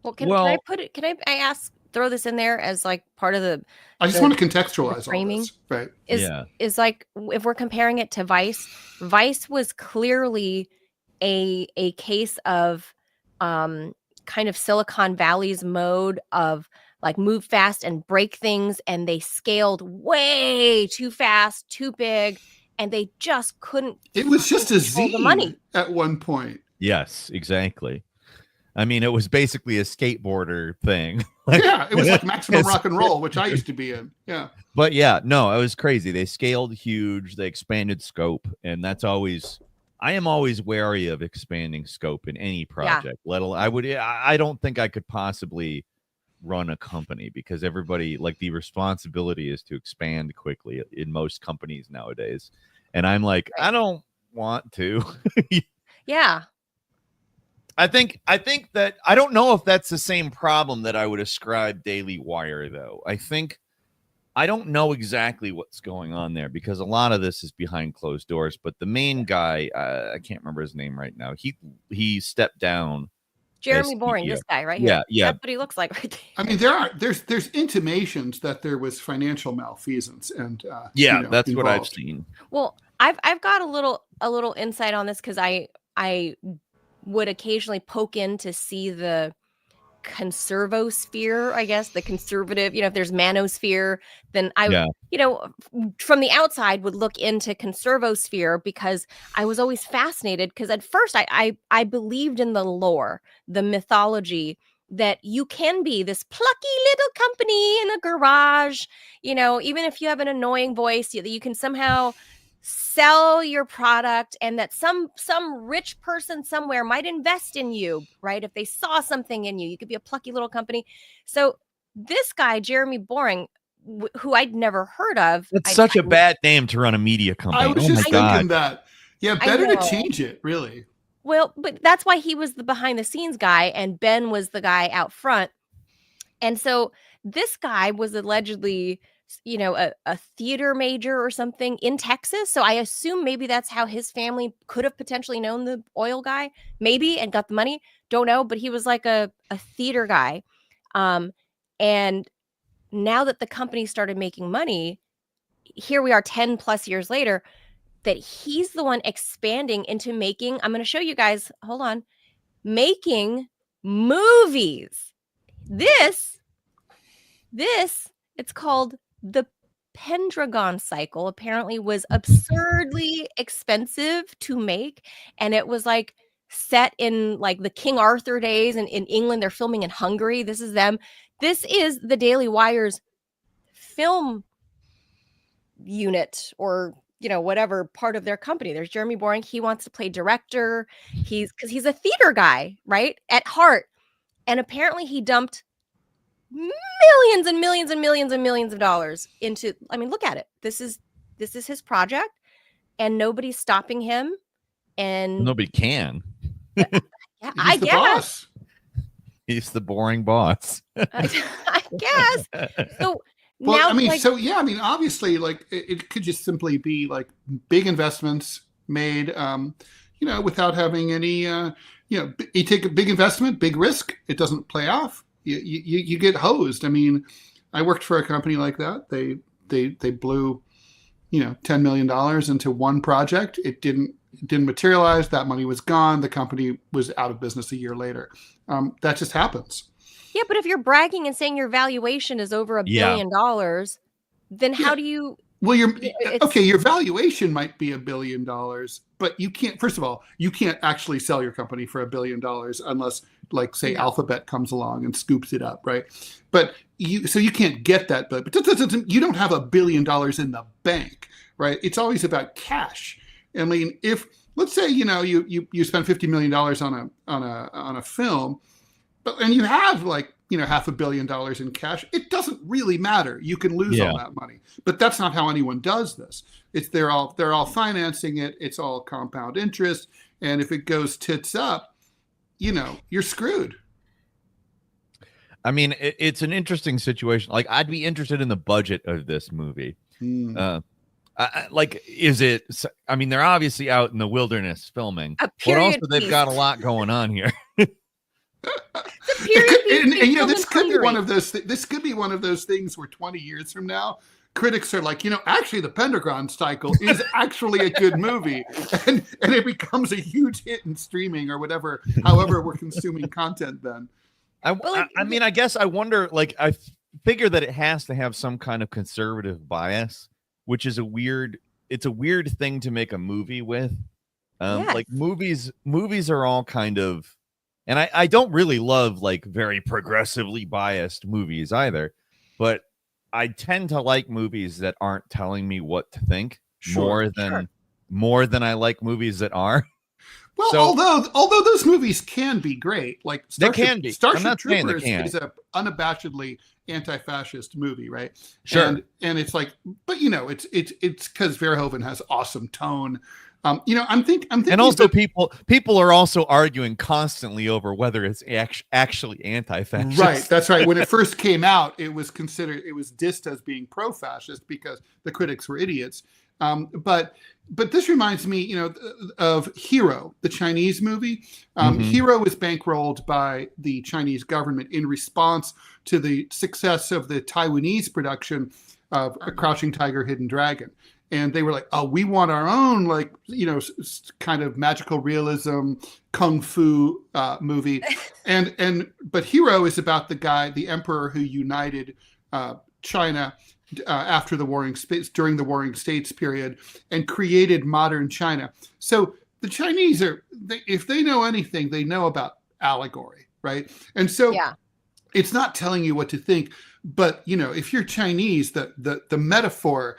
S1: Well, can I put it? Can I throw this in there as like part of the?
S2: I just want to contextualize
S1: framing,
S2: all this, right?
S1: Is like, if we're comparing it to Vice, Vice was clearly a case of kind of Silicon Valley's mode of like move fast and break things, and they scaled way too fast, too big, and they just couldn't.
S2: It was just a zine the money at one point.
S3: Yes, exactly. I mean, it was basically a skateboarder thing.
S2: It was like Maximum Rock and Roll, which I used to be in. Yeah.
S3: But yeah, no, it was crazy. They scaled huge, they expanded scope, and that's always, I am always wary of expanding scope in any project. I don't think I could possibly run a company, because everybody, like, the responsibility is to expand quickly in most companies nowadays. And I'm like, I don't want to.
S1: Yeah.
S3: I think that I don't know if that's the same problem that I would ascribe Daily Wire, though. I don't know exactly what's going on there, because a lot of this is behind closed doors. But the main guy, I can't remember his name right now. He stepped down.
S1: Jeremy Boring, this guy right here.
S3: Yeah.
S1: That's what he looks like right there.
S2: I mean, there's intimations that there was financial malfeasance, and
S3: that's
S2: involved.
S3: What I've seen.
S1: Well, I've got a little insight on this, because I would occasionally poke in to see the conservosphere, I guess, the conservative, if there's manosphere, then I from the outside would look into conservosphere, because I was always fascinated, because at first I believed in the lore, the mythology, that you can be this plucky little company in a garage, even if you have an annoying voice, that you can somehow sell your product, and that some rich person somewhere might invest in you, right? If they saw something in you, you could be a plucky little company. So this guy, Jeremy Boring, who I'd never heard of.
S3: It's such a bad name to run a media company.
S2: I was just thinking that. Yeah, better to change it, really.
S1: Well, but that's why he was the behind the scenes guy, and Ben was the guy out front. And so this guy was allegedly a theater major or something in Texas. So I assume maybe that's how his family could have potentially known the oil guy, maybe, and got the money. Don't know, but he was like a theater guy. And now that the company started making money, here we are 10 plus years later, that he's the one expanding into making, I'm going to show you guys, hold on, making movies. This, it's called the Pendragon Cycle, apparently was absurdly expensive to make. And it was like set in like the King Arthur days, and in England, they're filming in Hungary. This is them. This is the Daily Wire's film unit, or whatever part of their company. There's Jeremy Boring. He wants to play director. Because he's a theater guy, right, at heart. And apparently he dumped millions and millions and millions and millions of dollars into, I mean, look at it. This is his project, and nobody's stopping him. And
S3: nobody can.
S1: Yeah, I guess.
S2: Boss.
S3: He's the boring boss.
S1: I guess. So
S2: well,
S1: now,
S2: I mean, obviously, like it could just simply be like big investments made, without having any, you take a big investment, big risk, it doesn't play off. You get hosed. I mean, I worked for a company like that. They blew, $10 million into one project. It didn't materialize. That money was gone. The company was out of business a year later. That just happens.
S1: Yeah, but if you're bragging and saying your valuation is over $1 billion, then how do you?
S2: Well, your valuation might be $1 billion, but you can't. First of all, you can't actually sell your company for $1 billion unless, like, say, Alphabet comes along and scoops it up, right? But you can't get that, but you don't have $1 billion in the bank, right? It's always about cash. I mean, if let's say you spend $50 million on a film, and you have like $500 million in cash, it doesn't really matter. You can lose all that money, but that's not how anyone does this. They're all financing it. It's all compound interest, and if it goes tits up, you're screwed.
S3: I mean, it's an interesting situation. Like, I'd be interested in the budget of this movie. Is it? I mean, they're obviously out in the wilderness filming, but also they've got a lot going on here.
S2: This could be one of those. This could be one of those things where 20 years from now, critics are like, actually, the Pendragon Cycle is actually a good movie, and it becomes a huge hit in streaming or whatever. However, we're consuming content then.
S3: I guess I wonder. Like, I figure that it has to have some kind of conservative bias, which is it's a weird thing to make a movie with. Like movies are all kind of. And I don't really love like very progressively biased movies either, but I tend to like movies that aren't telling me what to think more than I like movies that are.
S2: Well, although those movies can be great, like Starship Troopers is a unabashedly anti-fascist movie, right?
S3: Sure.
S2: And it's like, but it's because Verhoeven has awesome tone. I'm thinking,
S3: and also people are also arguing constantly over whether it's actually anti-fascist.
S2: Right, that's right. When it first came out, it was dissed as being pro-fascist because the critics were idiots. But this reminds me, of Hero, the Chinese movie. Hero was bankrolled by the Chinese government in response to the success of the Taiwanese production of A Crouching Tiger, Hidden Dragon. And they were like, oh, we want our own, like, kind of magical realism, kung fu movie. But Hero is about the emperor who united China after during the Warring States period and created modern China. So the Chinese if they know anything, they know about allegory, right? And so it's not telling you what to think, but if you're Chinese, the metaphor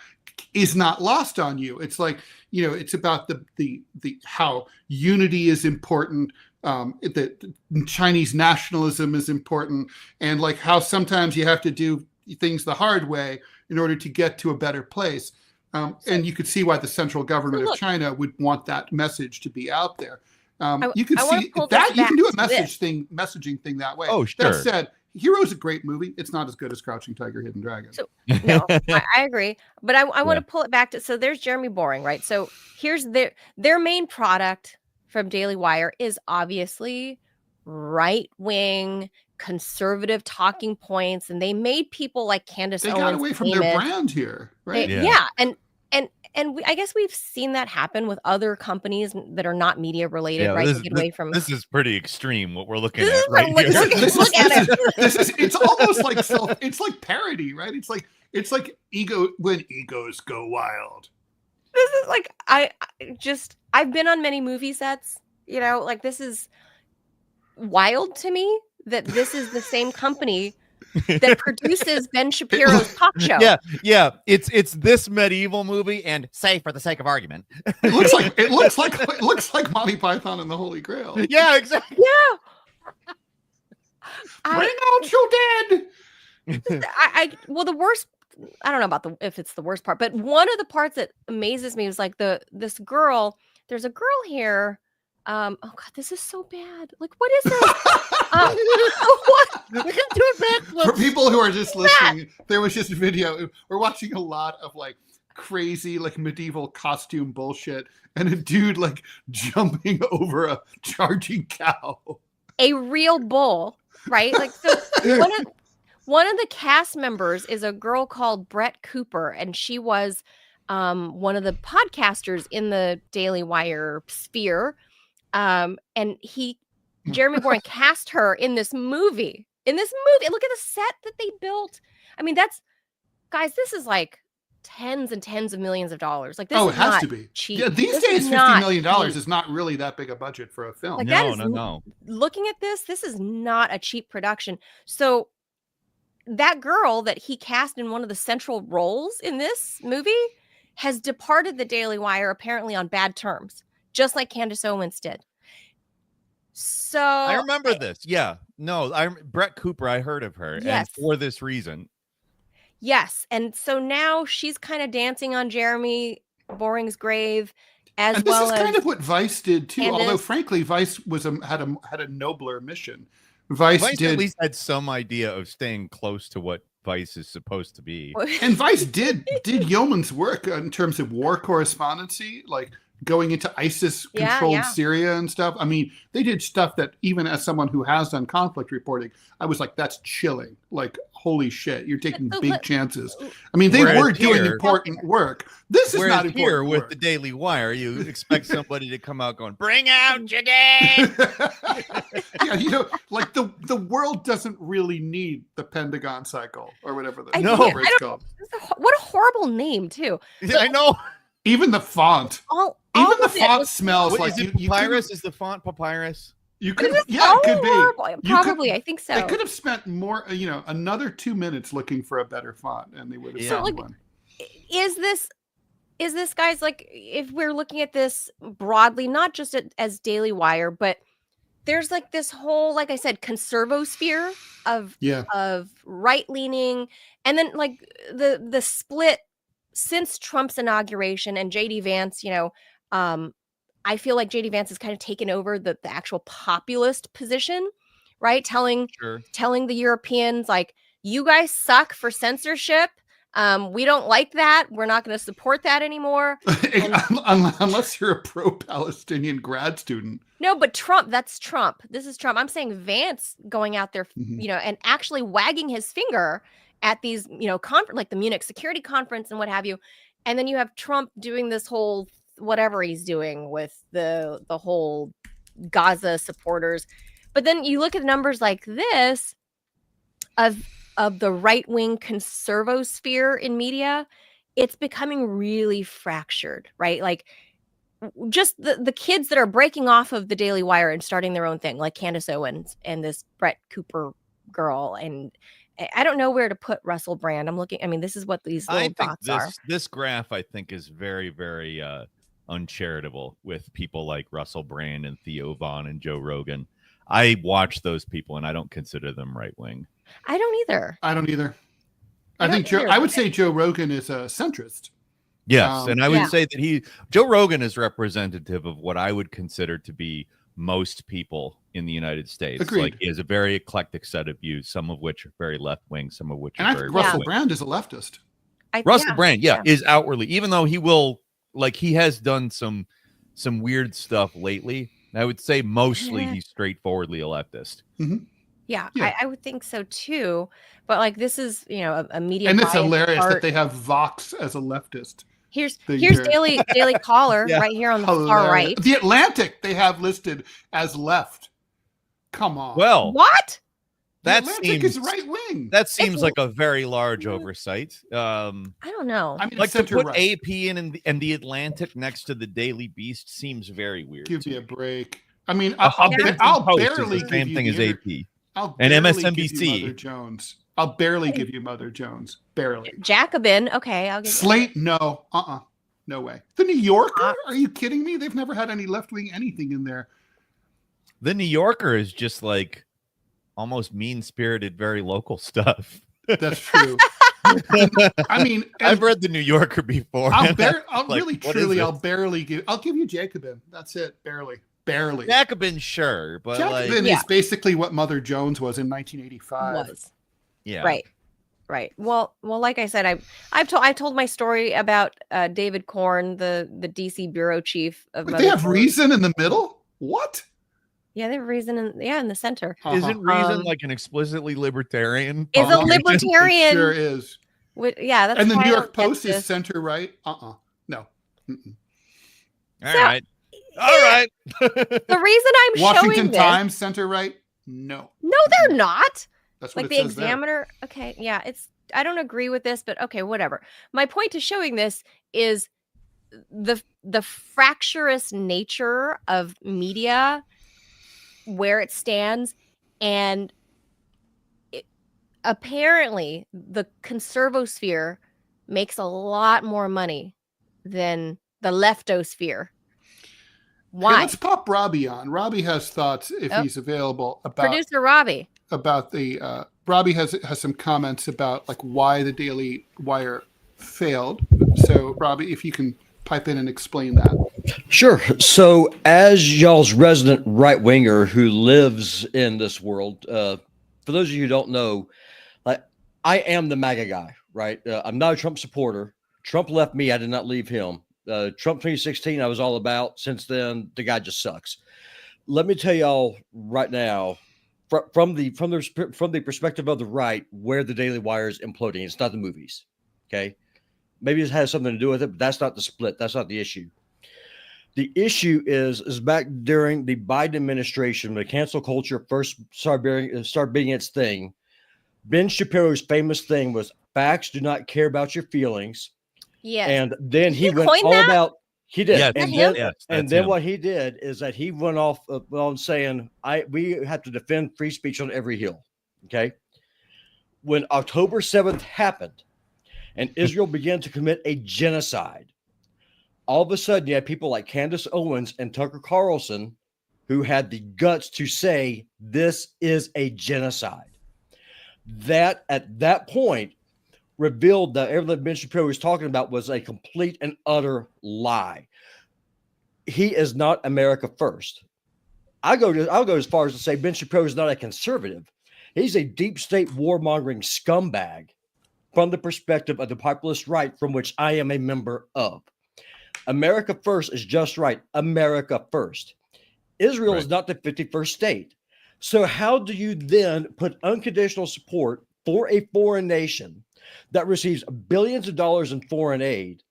S2: is not lost on you. It's like, it's about the how unity is important, that Chinese nationalism is important, and like how sometimes you have to do things the hard way in order to get to a better place. And you could see why the central government of China would want that message to be out there. You can see that you can do a messaging thing that way.
S3: Oh, sure.
S2: That said, Hero's a great movie. It's not as good as Crouching Tiger, Hidden Dragon.
S1: So no, I agree, but I want to pull it back to, so there's Jeremy Boring, right? So here's their main product from Daily Wire is obviously right-wing conservative talking points, and they made people like Candace Owens
S2: got away from their brand here, right?
S1: I guess we've seen that happen with other companies that are not media related, right? They get away from.
S3: This is pretty extreme what we're looking at right here.
S2: It's almost like it's like parody, right? It's like ego when egos go wild.
S1: This is like I've been on many movie sets, like this is wild to me that this is the same company that produces Ben Shapiro's talk show.
S3: Yeah. It's this medieval movie, and say for the sake of argument,
S2: it looks like Monty Python and the Holy Grail.
S3: Yeah, exactly.
S1: Yeah.
S2: Bring out your dead.
S1: Well, the worst. I don't know if it's the worst part, but one of the parts that amazes me was like this girl. There's a girl here. Oh God, this is so bad. Like, what is this? What? We're gonna do it back.
S2: For people who are just listening, there was just a video. We're watching a lot of like crazy, like medieval costume bullshit, and a dude like jumping over a charging cow.
S1: A real bull, right? Like, so one of the cast members is a girl called Brett Cooper, and she was one of the podcasters in the Daily Wire sphere. And Jeremy Boring cast her in this movie. Look at the set that they built. I mean, this is like tens and tens of millions of dollars. Like, this
S2: it has to be
S1: cheap.
S2: Yeah, these days, $50 million is not really that big a budget for a film.
S1: Like,
S3: no.
S1: Looking at this is not a cheap production. So that girl that he cast in one of the central roles in this movie has departed the Daily Wire apparently on bad terms, just like Candace Owens did. So
S3: I remember this. Yeah. No, Brett Cooper, I heard of her.
S1: Yes.
S3: And for this reason.
S1: Yes. And so now she's kind of dancing on Jeremy Boring's grave
S2: and this is kind of what Vice did too. Candace. Although frankly, Vice had a nobler mission. Vice
S3: at least had some idea of staying close to what Vice is supposed to be.
S2: And Vice did yeoman's work in terms of war correspondency, like going into ISIS-controlled Syria and stuff. I mean, they did stuff that even as someone who has done conflict reporting, I was like, that's chilling. Like, holy shit, you're taking big chances. I mean, they were doing important work. This is not important
S3: here
S2: work.
S3: With the Daily Wire, you expect somebody to come out going, bring out your dead.
S2: Yeah, like the world doesn't really need the Pentagon cycle or whatever it's called.
S1: What a horrible name, too.
S3: I know.
S2: Even the font. Even the font smells like
S3: papyrus. Is the font papyrus?
S2: You could, it could be.
S1: Probably, I think so.
S2: They could have spent more, another 2 minutes looking for a better font, and they would have found one.
S1: Is this, guys, like, if we're looking at this broadly, not just as Daily Wire, but there's like this whole, like I said, conservosphere of right leaning, and then like the split since Trump's inauguration and JD Vance, I feel like JD Vance has kind of taken over the actual populist position, right? Telling the Europeans, like, you guys suck for censorship. We don't like that. We're not going to support that anymore.
S2: Unless you're a pro-Palestinian grad student.
S1: No, but Trump, that's Trump. This is Trump. I'm saying Vance going out there, and actually wagging his finger at these, conference, like the Munich Security Conference and what have you. And then you have Trump doing this whole whatever he's doing with the whole Gaza supporters. But then you look at numbers like this of the right-wing conservosphere in media, it's becoming really fractured, right? Like, just the kids that are breaking off of the Daily Wire and starting their own thing, like Candace Owens and this Brett Cooper girl, and I don't know where to put Russell Brand. I'm looking. I mean, this is what these little dots are.
S3: This graph, I think, is very, very uncharitable with people like Russell Brand and Theo Von and Joe Rogan. I watch those people, and I don't consider them right wing.
S1: I don't either.
S2: I would say Joe Rogan is a centrist.
S3: Yes, and I would say that Joe Rogan is representative of what I would consider to be most people in the United States.
S2: Agreed.
S3: Like, he has a very eclectic set of views, some of which are very left wing, some of which
S2: and
S3: are
S2: I
S3: very
S2: think
S3: right
S2: Russell
S3: wing.
S2: Brand is a leftist.
S3: Russell Brand, is outwardly, even though he will, like, he has done some weird stuff lately. I would say mostly he's straightforwardly a leftist.
S2: Mm-hmm.
S1: Yeah, I would think so too. But like, this is, you know, a media.
S2: And it's hilarious that they have Vox as a leftist.
S1: Here's Daily Caller right here on the far right.
S2: The Atlantic they have listed as left. Come on.
S3: Well,
S1: what?
S2: The Atlantic is right wing.
S3: That seems like a very large oversight.
S1: I don't know.
S2: I mean,
S3: like, to put
S2: right.
S3: AP and the Atlantic next to the Daily Beast seems very weird.
S2: Give me a break. I mean,
S3: I'll
S2: barely
S3: the same thing as AP.
S2: And
S3: MSNBC.
S2: Mother Jones. I'll barely give you Mother Jones. Barely.
S1: Jacobin. Okay, I'll give
S2: Slate. No. No way. The New Yorker? Are you kidding me? They've never had any left-wing anything in there.
S3: The New Yorker is just like almost mean-spirited, very local stuff.
S2: That's true. I mean,
S3: I've read the New Yorker before.
S2: I'll barely give you Jacobin. That's it. Barely.
S3: Jacobin, sure, but
S2: Jacobin is basically what Mother Jones was in 1985.
S3: Yeah.
S1: Right. Well, like I said, I told my story about David Korn, the DC bureau chief of.
S2: They have Reason in the middle. What?
S1: Yeah, they have Reason in the center.
S3: Isn't Reason like an explicitly libertarian?
S1: Is a libertarian.
S2: It sure is.
S1: That's.
S2: And the New York Post is center right. No. Mm-mm.
S3: All right.
S1: The reason I'm
S2: Washington Times center right. No,
S1: they're not.
S2: That's what
S1: like the Examiner. There. Okay, yeah, I don't agree with this, but okay, whatever. My point to showing this is the fractious nature of media, where it stands, and apparently the conservosphere makes a lot more money than the leftosphere. Why?
S2: Hey, let's pop Robbie on. Robbie has thoughts, if he's available, about
S1: producer Robbie.
S2: About the Robbie has some comments about like why the Daily Wire failed. So Robbie, if you can pipe in and explain that.
S4: Sure. So as y'all's resident right winger who lives in this world, for those of you who don't know, like, I am the MAGA guy, right? I'm not a Trump supporter. Trump left me. I did not leave him. Trump 2016, I was all about. Since then, the guy just sucks. Let me tell y'all right now, from the perspective of the right, where the Daily Wire is imploding. It's not the movies, okay? Maybe it has something to do with it, but that's not the split. That's not the issue. The issue is back during the Biden administration, when the cancel culture first started being its thing. Ben Shapiro's famous thing was facts do not care about your feelings.
S1: Yes.
S4: And then he went all about, he did.
S3: Yes,
S4: and then what he did is that he went off on saying, we have to defend free speech on every hill. Okay. When October 7th happened and Israel began to commit a genocide, all of a sudden you had people like Candace Owens and Tucker Carlson who had the guts to say, this is a genocide. That at that point revealed that everything Ben Shapiro was talking about was a complete and utter lie. He is not America first. I'll go as far as to say Ben Shapiro is not a conservative. He's a deep state warmongering scumbag from the perspective of the populist right, from which I am a member of. America first is just right. America first. Israel is not the 51st state. So how do you then put unconditional support for a foreign nation that receives billions of dollars in foreign aid?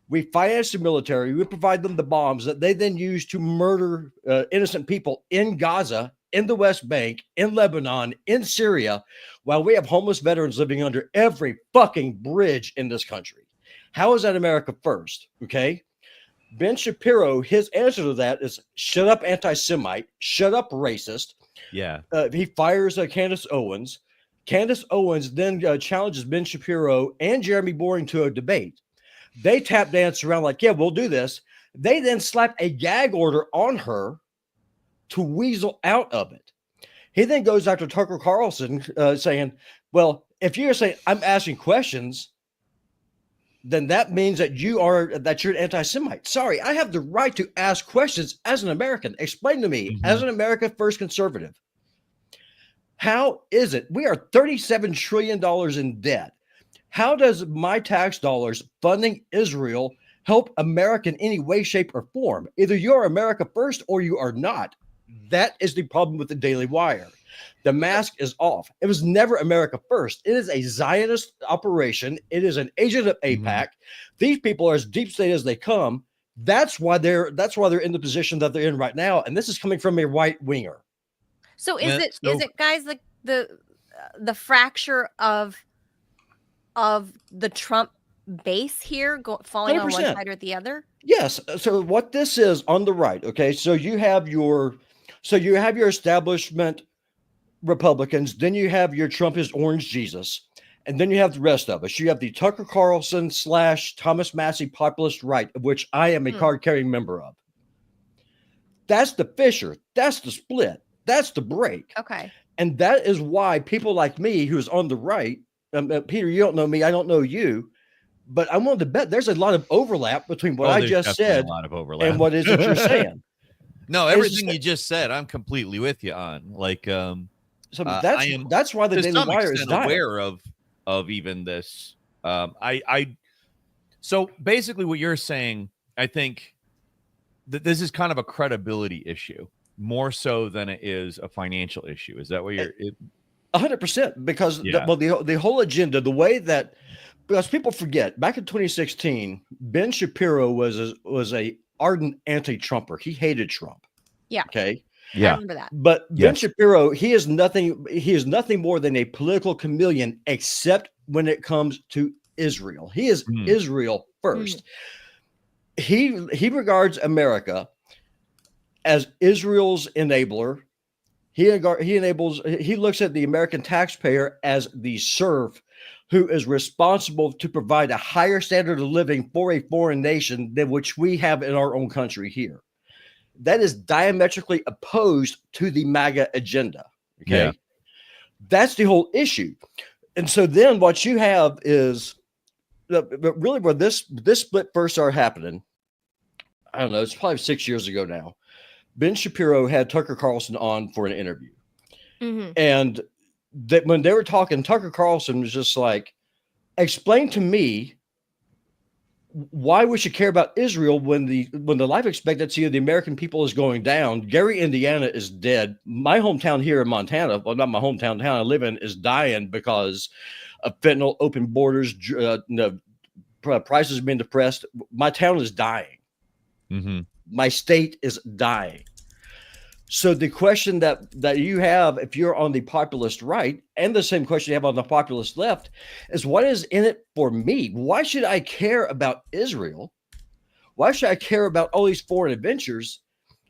S4: We finance the military. We provide them the bombs that they then use to murder innocent people in Gaza, in the West Bank, in Lebanon, in Syria, while we have homeless veterans living under every fucking bridge in this country. How is that America first? Okay. Ben Shapiro, his answer to that is shut up, anti-Semite, shut up, racist.
S3: Yeah.
S4: He fires Candace Owens. Candace Owens then challenges Ben Shapiro and Jeremy Boring to a debate. They tap dance around like, yeah, we'll do this. They then slap a gag order on her to weasel out of it. He then goes after Tucker Carlson saying, well, if you're saying I'm asking questions, then that means that you're an anti-Semite. Sorry, I have the right to ask questions as an American. Explain to me, as an America First conservative, how is it we are $37 trillion in debt? How does my tax dollars funding Israel help America in any way, shape, or form? Either you're America First or you are not. That is the problem with the Daily Wire. The mask is off. It was never America First. It is a Zionist operation. It is an agent of AIPAC. These people are as deep state as they come. That's why they're in the position that they're in right now. And this is coming from a right winger.
S1: So is it guys, like the fracture of the Trump base here falling 100%. On one side or the other?
S4: Yes. So what this is on the right, okay? So you have your establishment Republicans, then you have your Trumpist orange Jesus, and then you have the rest of us. You have the Tucker Carlson / Thomas Massey populist right, of which I am a card-carrying member of. That's the fissure. That's the split. That's the break.
S1: Okay.
S4: And that is why people like me, who's on the right, Peter, you don't know me, I don't know you, but I wanted to bet there's a lot of overlap between what I just said and what is it you're saying.
S3: No, everything you just said, I'm completely with you on. Like,
S4: so that's why the Daily Wire is
S3: aware of even this. So basically, what you're saying, I think that this is kind of a credibility issue more so than it is a financial issue. Is that what you're?
S4: 100%, because the whole agenda, the way that, because people forget, back in 2016, Ben Shapiro was a ardent anti-Trumper. He hated Trump.
S1: Yeah.
S4: Okay.
S1: Yeah. I remember that.
S4: But Ben Shapiro, he is nothing more than a political chameleon, except when it comes to Israel. He is Israel first. He regards America as Israel's enabler. He looks at the American taxpayer as the serf who is responsible to provide a higher standard of living for a foreign nation than which we have in our own country here. That is diametrically opposed to the MAGA agenda. Okay. Yeah. That's the whole issue. And so then what you have is really where this split first started happening. I don't know. It's probably 6 years ago now. Ben Shapiro had Tucker Carlson on for an interview. And that when they were talking, Tucker Carlson was just like, explain to me why we should care about Israel when the life expectancy of the American people is going down. Gary, Indiana is dead. My hometown here in Montana, well, not my hometown, town I live in, is dying because of fentanyl, open borders, prices being depressed. My town is dying. My state is dying. So the question that you have, if you're on the populist right, and the same question you have on the populist left, is what is in it for me? Why should I care about Israel? Why should I care about all these foreign adventures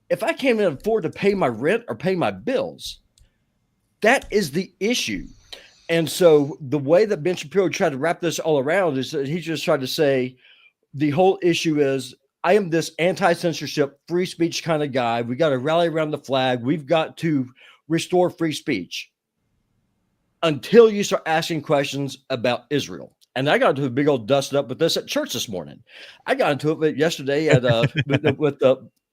S4: if I can't even afford to pay my rent or pay my bills? That is the issue. And so the way that Ben Shapiro tried to wrap this all around is that he just tried to say the whole issue is, I am this anti-censorship, free speech kind of guy. We got to rally around the flag. We've got to restore free speech until you start asking questions about Israel. And I got into a big old dust up with this at church this morning. I got into it yesterday at I'm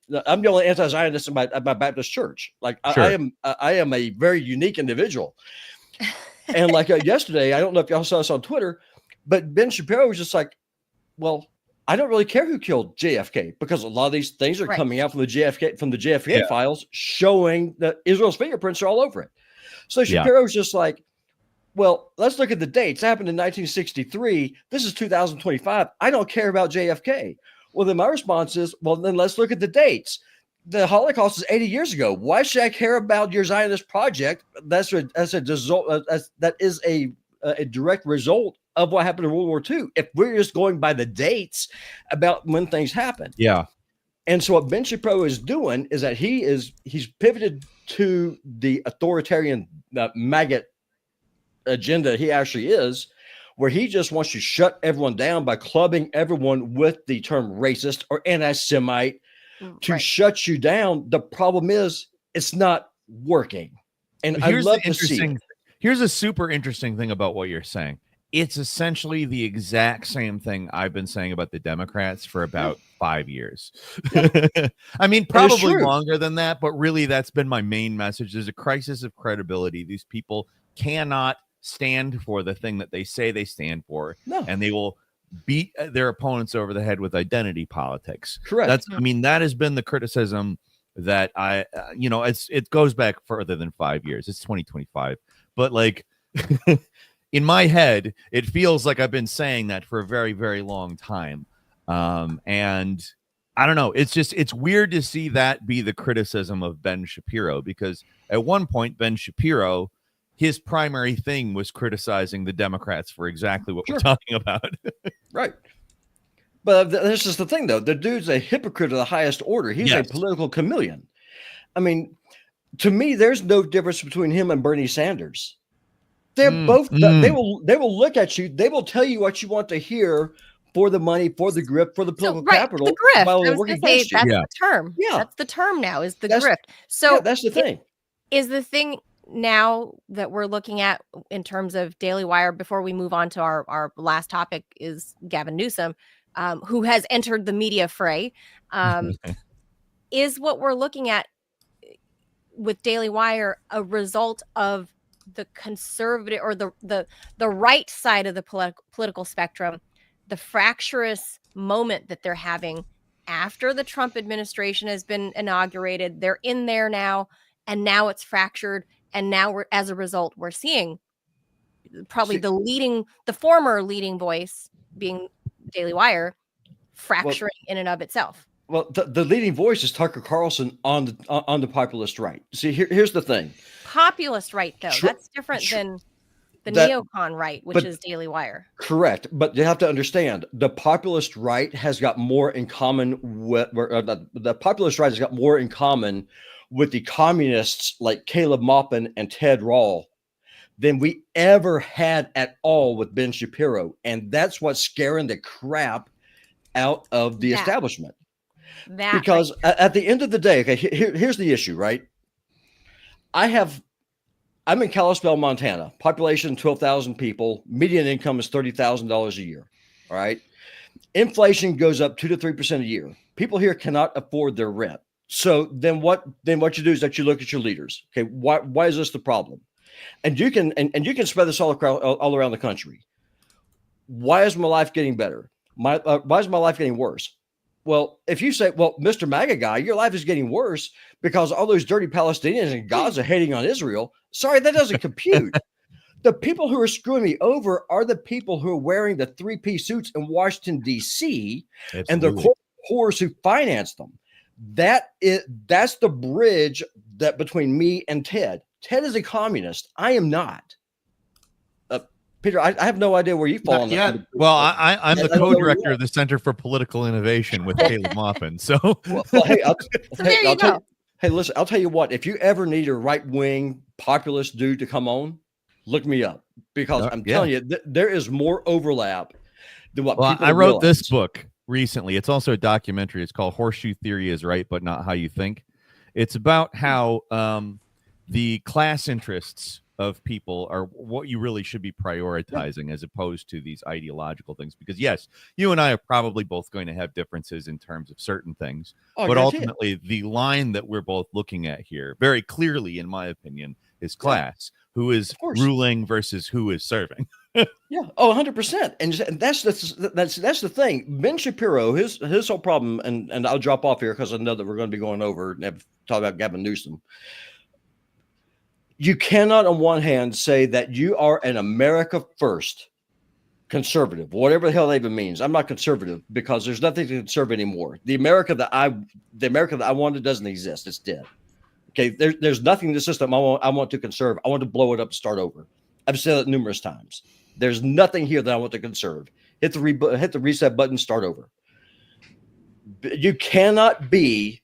S4: the only anti-Zionist at my Baptist church. Like sure. I am a very unique individual. And like yesterday, I don't know if y'all saw this on Twitter, but Ben Shapiro was just like, well, I don't really care who killed JFK because a lot of these things are coming out from the JFK files showing that Israel's fingerprints are all over it. So Shapiro's just like, well, let's look at the dates. It happened in 1963. This is 2025. I don't care about JFK. Well, then my response is, well, then let's look at the dates. The Holocaust is 80 years ago. Why should I care about your Zionist project? That is a direct result of what happened in World War II. If we're just going by the dates about when things happen. Yeah. And so what Ben Shapiro is doing is that he's pivoted to the authoritarian maggot agenda he actually is, where he just wants to shut everyone down by clubbing everyone with the term racist or anti-Semite to shut you down. The problem is it's not working. And I love to see it.
S3: Here's a super interesting thing about what you're saying. it's essentially the exact same thing I've been saying about the Democrats for about 5 years. I mean, probably longer than that, but really that's been my main message. There's a crisis of credibility. These people cannot stand for the thing that they say they stand for, and they will beat their opponents over the head with identity politics.
S4: Correct.
S3: I mean, that has been the criticism that it goes back further than 5 years. It's 2025, but like in my head, it feels like I've been saying that for a very, very long time. And I don't know. It's weird to see that be the criticism of Ben Shapiro, because at one point, Ben Shapiro, his primary thing was criticizing the Democrats for exactly what we're talking about.
S4: Right. But this is the thing, though. The dude's a hypocrite of the highest order. He's a political chameleon. I mean, to me, there's no difference between him and Bernie Sanders. They're both. They will look at you. They will tell you what you want to hear for the money, for the grip, for the political capital.
S1: The grift.
S4: While
S1: I was going to say that's the term.
S4: Yeah,
S1: that's the term now. Is the grift. So
S4: that's the thing.
S1: Is the thing now that we're looking at in terms of Daily Wire, before we move on to our last topic, is Gavin Newsom, who has entered the media fray. Is what we're looking at with Daily Wire a result of the conservative or the right side of the political spectrum, the fractious moment that they're having after the Trump administration has been inaugurated? They're in there now, and now it's fractured. And now as a result, we're seeing probably the former leading voice being Daily Wire fracturing in and of itself.
S4: Well, the leading voice is Tucker Carlson on the populist right. See, here's the thing.
S1: Populist right, though. That's different than the neocon right, which is Daily Wire.
S4: Correct. But you have to understand, the populist right has got more in common with the populist right has got more in common with the communists like Caleb Maupin and Ted Rall than we ever had at all with Ben Shapiro. And that's what's scaring the crap out of the establishment. Because at the end of the day, okay, here's the issue, right? I'm in Kalispell, Montana, population 12,000 people, median income is $30,000 a year. All right. Inflation goes up 2 to 3% a year. People here cannot afford their rent. So then what you do is that you look at your leaders. Okay, why is this the problem? And you can spread this all around the country. Why is my life getting better? Why is my life getting worse? Well, if you say, well, Mr. MAGA guy, your life is getting worse because all those dirty Palestinians in Gaza hating on Israel. Sorry, that doesn't compute. The people who are screwing me over are the people who are wearing the 3-piece suits in Washington, D.C. and the whores who finance them. That's the bridge that between me and Ted. Ted is a communist. I am not. Peter, I have no idea where you fall on that.
S3: Well, I'm the co-director of the Center for Political Innovation with Caleb Maupin. So,
S4: hey, listen, I'll tell you what. If you ever need a right-wing populist dude to come on, look me up, because I'm telling you, there is more overlap than what people
S3: I wrote
S4: realize.
S3: This book recently. It's also a documentary. It's called Horseshoe Theory is Right, but Not How You Think. It's about how the class interests of people are what you really should be prioritizing as opposed to these ideological things. Because yes, you and I are probably both going to have differences in terms of certain things, but ultimately the line that we're both looking at here very clearly, in my opinion, is class. Who is ruling versus who is serving.
S4: Yeah. Oh, 100%. And that's the thing. Ben Shapiro, his whole problem, and I'll drop off here because I know that we're going to be going over and talk about Gavin Newsom. You cannot, on one hand, say that you are an America first conservative, whatever the hell that even means. I'm not conservative because there's nothing to conserve anymore. The America that I wanted doesn't exist. It's dead. Okay, there's nothing in the system I want to conserve. I want to blow it up and start over. I've said it numerous times. There's nothing here that I want to conserve. Hit the reset button, start over. You cannot be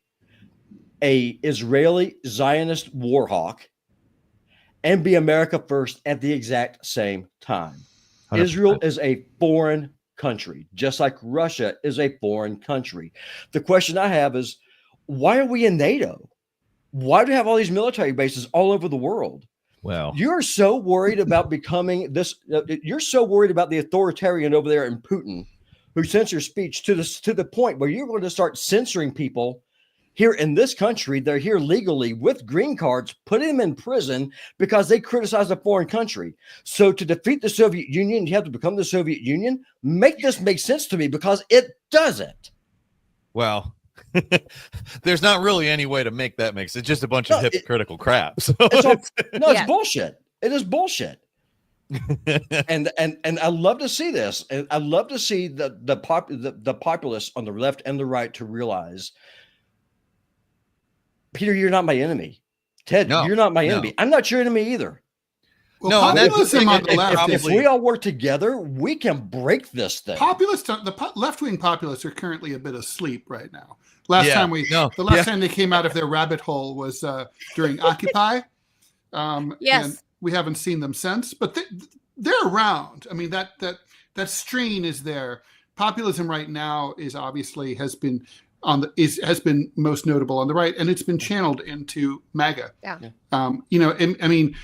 S4: a Israeli Zionist war hawk and be America first at the exact same time. 100%. Israel is a foreign country, just like Russia is a foreign country. The question I have is, why are we in NATO? Why do we have all these military bases all over the world?
S3: Well,
S4: you're so worried about becoming this. You're so worried about the authoritarian over there in Putin, who censors speech to the point where you're going to start censoring people here in this country. They're here legally with green cards, put them in prison because they criticize a foreign country. So to defeat the Soviet Union, you have to become the Soviet Union. Make this make sense to me, because it doesn't.
S3: Well, there's not really any way to make that make sense. It's just a bunch of hypocritical crap. So
S4: it's bullshit. It is bullshit. and I love to see this. And I love to see the populists on the left and the right to realize, Peter, you're not my enemy. Ted, you're not my enemy. I'm not your enemy either.
S2: Well, populism on the left,
S4: if we all work together, we can break this thing.
S2: The left-wing populists are currently a bit asleep right now. The last time they came out of their rabbit hole was during Occupy.
S1: Yes.
S2: And we haven't seen them since, but they're around. I mean, that strain is there. Populism right now has been most notable on the right, and it's been channeled into MAGA.
S1: Yeah.
S2: I mean,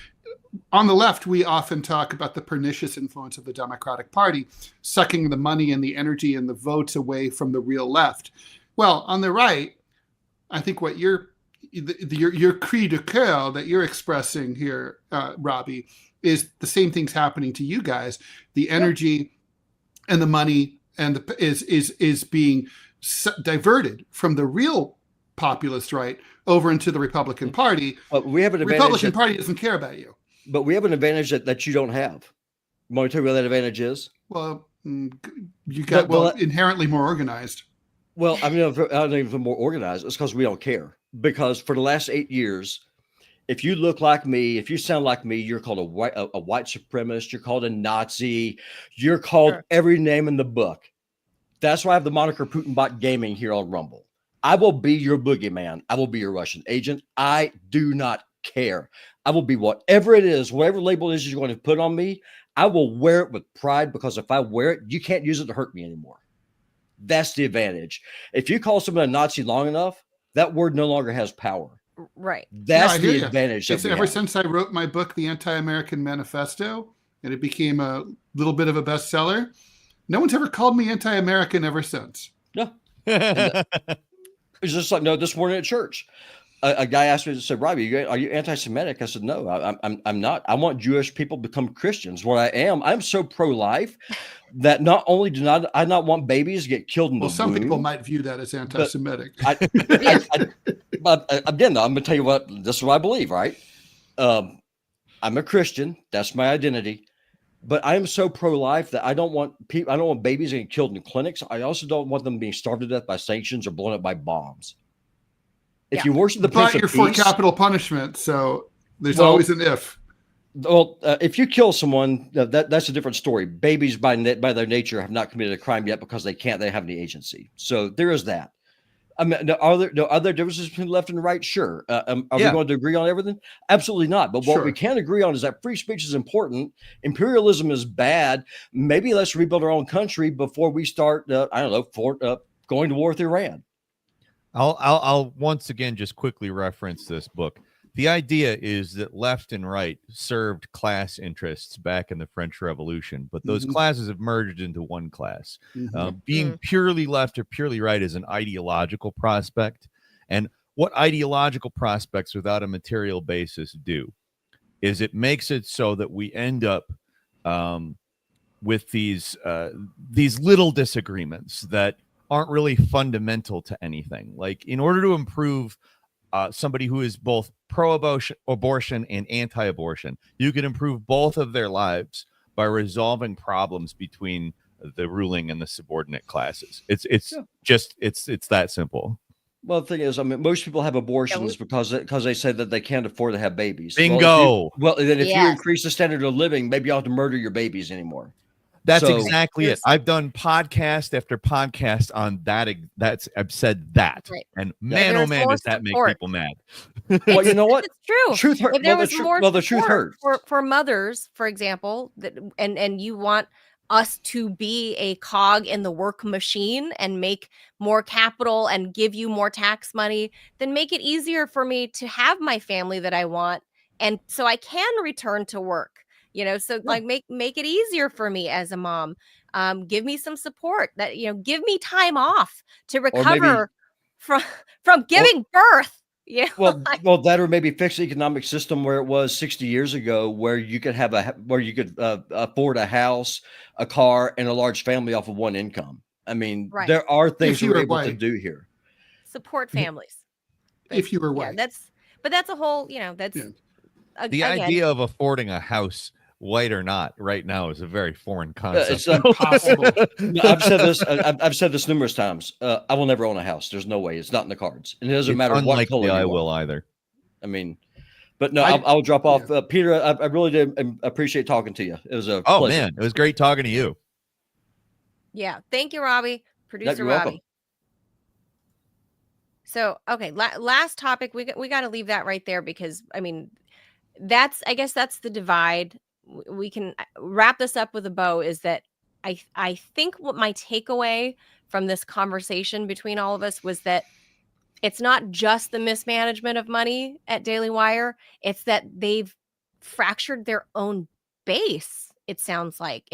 S2: on the left, we often talk about the pernicious influence of the Democratic Party, sucking the money and the energy and the votes away from the real left. Well, on the right, I think what your cri de coeur that you're expressing here, Robbie, is the same things happening to you guys. The energy and the money is being diverted from the real populist right over into the Republican Party.
S4: But we have an advantage.
S2: Republican Party doesn't care about you.
S4: But we have an advantage that you don't have. Want to tell you what that advantage is?
S2: Well, you got inherently more organized.
S4: Well, I don't even more organized. It's because we don't care. Because for the last 8 years, if you look like me, if you sound like me, you're called a white supremacist. You're called a Nazi. You're called every name in the book. That's why I have the moniker Putinbot Gaming here on Rumble. I will be your boogeyman. I will be your Russian agent. I do not care. I will be whatever it is, whatever label it is you're going to put on me. I will wear it with pride, because if I wear it, you can't use it to hurt me anymore. That's the advantage. If you call someone a Nazi long enough, that word no longer has power.
S1: Right.
S4: That's the advantage.
S2: It's ever since I wrote my book, The Anti-American Manifesto, and it became a little bit of a bestseller, no one's ever called me anti-American ever since.
S4: No. It's just like, this morning at church, a guy asked me, said, Robbie, are you anti-Semitic? I said, no, I'm not. I want Jewish people to become Christians. What I am, I'm so pro-life that not only do I not want babies to get killed in the womb.
S2: Some people might view that as anti-Semitic.
S4: But again, though, I'm going to tell you what, this is what I believe, right? I'm a Christian. That's my identity. But I am so pro-life that I don't want babies getting killed in clinics. I also don't want them being starved to death by sanctions or blown up by bombs. If you worship the Prince of Peace,
S2: for capital punishment, so there's always an if.
S4: Well, if you kill someone, that's a different story. Babies by their nature have not committed a crime yet because they have any agency. So there is that. I mean, are there differences between left and right? Sure. Are we going to agree on everything? Absolutely not. But what we can agree on is that free speech is important. Imperialism is bad. Maybe let's rebuild our own country before we start, going to war with Iran.
S3: I'll once again just quickly reference this book. The idea is that left and right served class interests back in the French Revolution, but those classes have merged into one class. Being purely left or purely right is an ideological prospect. And what ideological prospects without a material basis do is it makes it so that we end up with these little disagreements that aren't really fundamental to anything. Like, in order to improve somebody who is both pro-abortion and anti-abortion, you can improve both of their lives by resolving problems between the ruling and the subordinate classes. It's that simple.
S4: Well, the thing is, I mean, most people have abortions because they say that they can't afford to have babies.
S3: Bingo.
S4: Then if you increase the standard of living, maybe you don't have to murder your babies anymore.
S3: That's exactly it. I've done podcast after podcast on that. I've said that, and man, oh man, does that make people mad?
S4: Well, you know what?
S1: It's true.
S4: Truth hurts.
S1: If there was more
S4: the truth hurts
S1: for mothers, for example, and you want us to be a cog in the work machine and make more capital and give you more tax money, then make it easier for me to have my family that I want And so I can return to work, you know, so like make it easier for me as a mom. Give me some support that, you know, give me time off to recover from giving birth. Yeah.
S4: Well, that, or maybe fix the economic system where it was 60 years ago, where you could afford a house, a car, and a large family off of one income. I mean, there are things we're able to do here.
S1: Support families.
S2: If you were white.
S1: That's a whole, you know, that's
S3: the idea of affording a house, white or not, right now is a very foreign concept.
S4: It's impossible. I've said this numerous times. I will never own a house. There's no way. It's not in the cards. And it doesn't matter what color
S3: I will either.
S4: I mean, but no, I'll drop off. Peter, I really did appreciate talking to you. It was a pleasure.
S3: Man, it was great talking to you.
S1: Yeah. Thank you, Robbie. Producer Robbie. Welcome. So, okay, last topic. We got to leave that right there because, I mean, I guess that's the divide. We can wrap this up with a bow, is that I think what my takeaway from this conversation between all of us was that it's not just the mismanagement of money at Daily Wire. It's that they've fractured their own base. It sounds like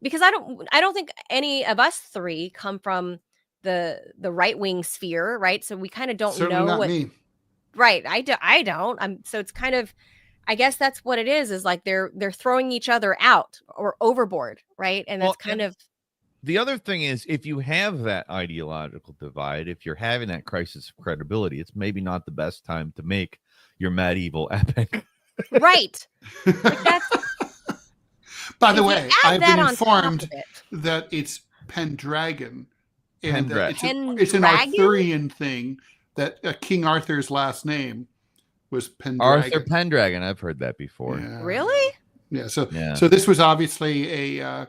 S1: because I don't think any of us three come from the right-wing sphere, right? So we kind of don't
S2: Certainly
S1: know
S2: not
S1: what
S2: me.
S1: Right. I don't. So it's kind of, I guess that's what it is like they're throwing each other out or overboard, right? And that's kind of
S3: the other thing is, if you have that ideological divide, if you're having that crisis of credibility, it's maybe not the best time to make your medieval epic.
S1: Right. That's,
S2: by the way, I've been informed that it's Pendragon. And it's an Arthurian thing, that King Arthur's last name was Pendragon.
S3: Arthur Pendragon. I've heard that before.
S2: Yeah.
S1: Really?
S2: Yeah. So this was obviously a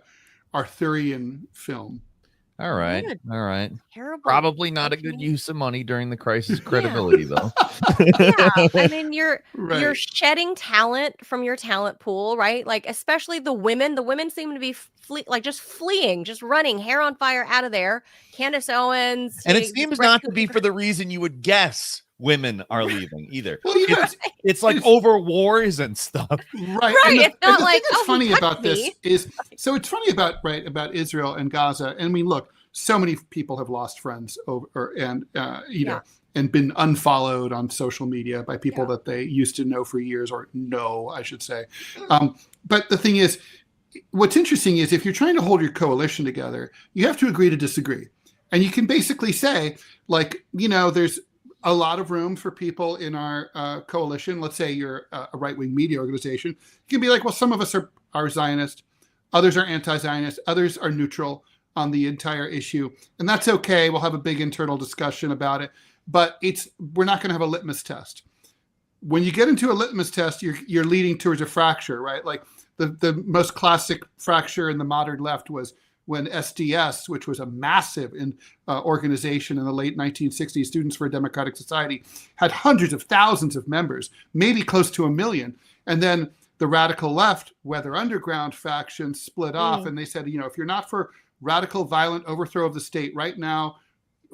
S2: Arthurian film.
S3: All right.
S1: Good.
S3: All right.
S1: Terrible.
S3: Probably not a good use of money during the crisis of credibility, though.
S1: Yeah. I mean, you're shedding talent from your talent pool, right? Like, especially the women. The women seem to be just fleeing, just running, hair on fire out of there. Candace Owens.
S3: And it seems not to be for the reason you would guess women are leaving either.
S2: Well,
S3: it's like over wars and stuff.
S2: Right.
S1: It's not like,
S2: funny about this is, so it's funny about Israel and Gaza. And I mean, look, so many people have lost friends and been unfollowed on social media by people that they used to know for years, or know, I should say. But the thing is, what's interesting is if you're trying to hold your coalition together, you have to agree to disagree. And you can basically say, like, you know, there's a lot of room for people in our coalition. Let's say you're a right-wing media organization. You can be like, well, some of us are Zionist, others are anti-Zionist, others are neutral on the entire issue. And that's okay. We'll have a big internal discussion about it. But we're not going to have a litmus test. When you get into a litmus test, you're leading towards a fracture, right? Like the most classic fracture in the modern left was when SDS, which was a massive organization in the late 1960s, Students for a Democratic Society, had hundreds of thousands of members, maybe close to 1 million. And then the radical left, Weather Underground faction, split off. And they said, you know, if you're not for radical, violent overthrow of the state right now,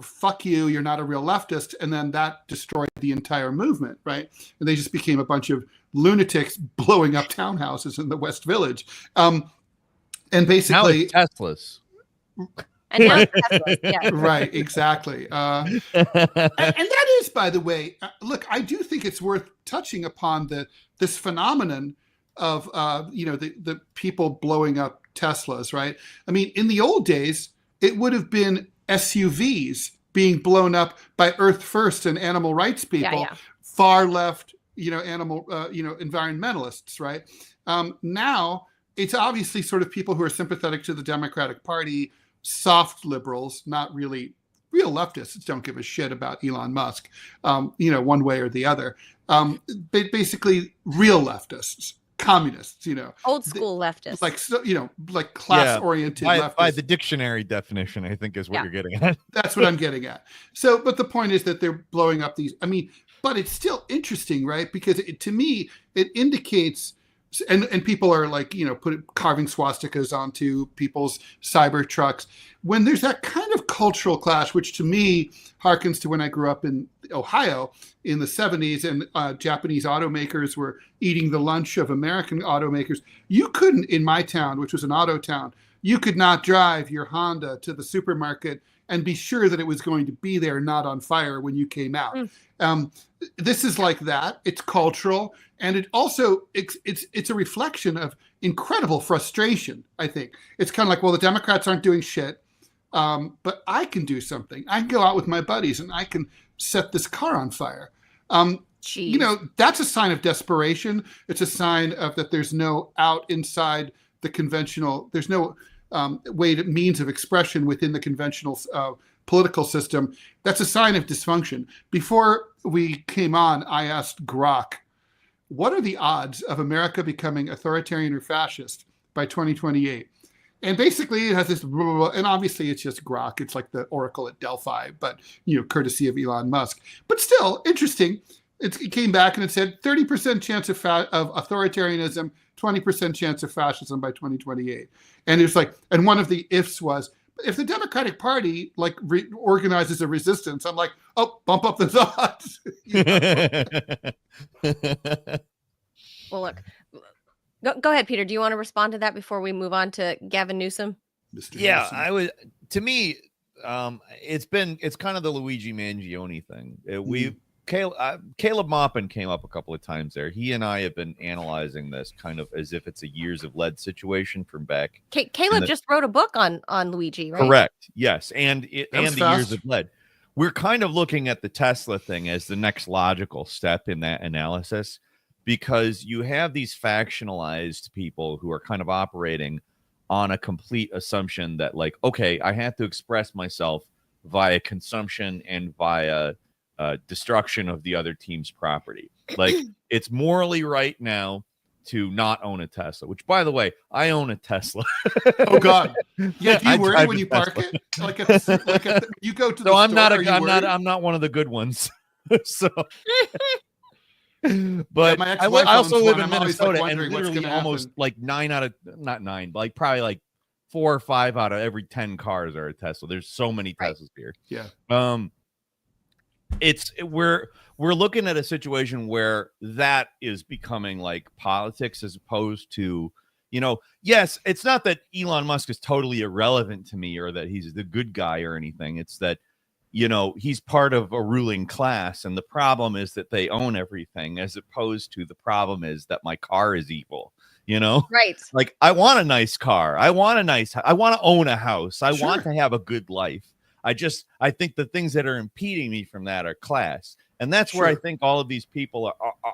S2: fuck you, you're not a real leftist. And then that destroyed the entire movement, right? And they just became a bunch of lunatics blowing up townhouses in the West Village. And basically
S3: Teslas.
S1: And now Teslas, yeah.
S2: Right, exactly. And that is, by the way, look, I do think it's worth touching upon this phenomenon of the people blowing up Teslas, right? I mean, in the old days, it would have been SUVs being blown up by Earth First and animal rights people, far left, environmentalists, right? Now it's obviously sort of people who are sympathetic to the Democratic Party, soft liberals, not really real leftists, don't give a shit about Elon Musk, one way or the other. Basically, real leftists, communists,
S1: old school leftists,
S2: like class-oriented leftists.
S3: By the dictionary definition, I think is what you're getting at.
S2: That's what I'm getting at. So, but the point is that they're blowing up these. I mean, but it's still interesting, right? Because to me, it indicates And people are like, carving swastikas onto people's cyber trucks. When there's that kind of cultural clash, which to me harkens to when I grew up in Ohio in the 70s, and Japanese automakers were eating the lunch of American automakers. You couldn't, in my town, which was an auto town, you could not drive your Honda to the supermarket and be sure that it was going to be there, not on fire when you came out. This is like that. It's cultural, and it also it's a reflection of incredible frustration. I think it's kind of like, well, the Democrats aren't doing shit, but I can do something. I can go out with my buddies and I can set this car on fire. That's a sign of desperation. It's a sign of that there's no out inside the conventional. There's no means of expression within the conventional political system. That's a sign of dysfunction. Before we came on, I asked Grok, what are the odds of America becoming authoritarian or fascist by 2028? And basically it has this, and obviously it's just Grok. It's like the Oracle at Delphi, but courtesy of Elon Musk. But still interesting. It came back and it said 30% chance of authoritarianism, 20% chance of fascism by 2028. And it's like, and one of the ifs was, if the Democratic Party organizes a resistance, I'm like, oh, bump up the odds.
S1: Well, look, go ahead, Peter. Do you want to respond to that before we move on to Gavin Newsom?
S3: Yeah, I would. To me, it's kind of the Luigi Mangione thing. Caleb Maupin came up a couple of times there. He and I have been analyzing this kind of as if it's a Years of Lead situation from back.
S1: Caleb just wrote a book on Luigi, right?
S3: Correct. Yes, and the
S2: fast.
S3: Years of Lead. We're kind of looking at the Tesla thing as the next logical step in that analysis, because you have these factionalized people who are kind of operating on a complete assumption that, like, okay, I have to express myself via consumption and via destruction of the other team's property. Like, it's morally right now to not own a Tesla, which, by the way, I own a Tesla.
S2: Oh God. Yeah. Do you worry when you park it? You go to the store.
S3: I'm not one of the good ones. So, but
S2: yeah,
S3: I also live in Minnesota, and literally almost like like probably like 4 or 5 out of every 10 cars are a Tesla. There's so many Teslas here.
S2: Yeah.
S3: We're looking at a situation where that is becoming like politics, as opposed to, yes, it's not that Elon Musk is totally irrelevant to me or that he's the good guy or anything. It's that, he's part of a ruling class, and the problem is that they own everything, as opposed to the problem is that my car is evil.
S1: Right.
S3: Like, I want a nice car. I want to own a house. I want to have a good life. I think the things that are impeding me from that are class. And that's where I think all of these people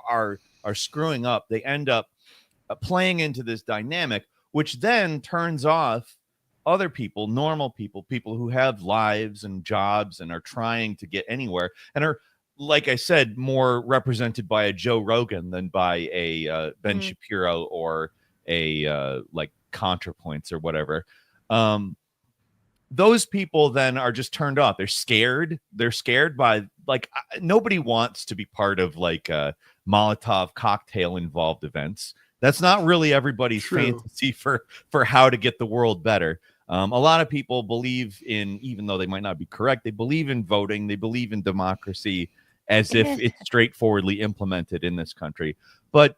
S3: are screwing up. They end up playing into this dynamic, which then turns off other people, normal people, people who have lives and jobs and are trying to get anywhere and are, like I said, more represented by a Joe Rogan than by a Ben Shapiro or a like ContraPoints or whatever. Those people then are just turned off. They're scared. They're scared by, like, nobody wants to be part of like Molotov cocktail involved events. That's not really everybody's fantasy for how to get the world better. A lot of people believe in, even though they might not be correct, they believe in voting. They believe in democracy as if it's straightforwardly implemented in this country. But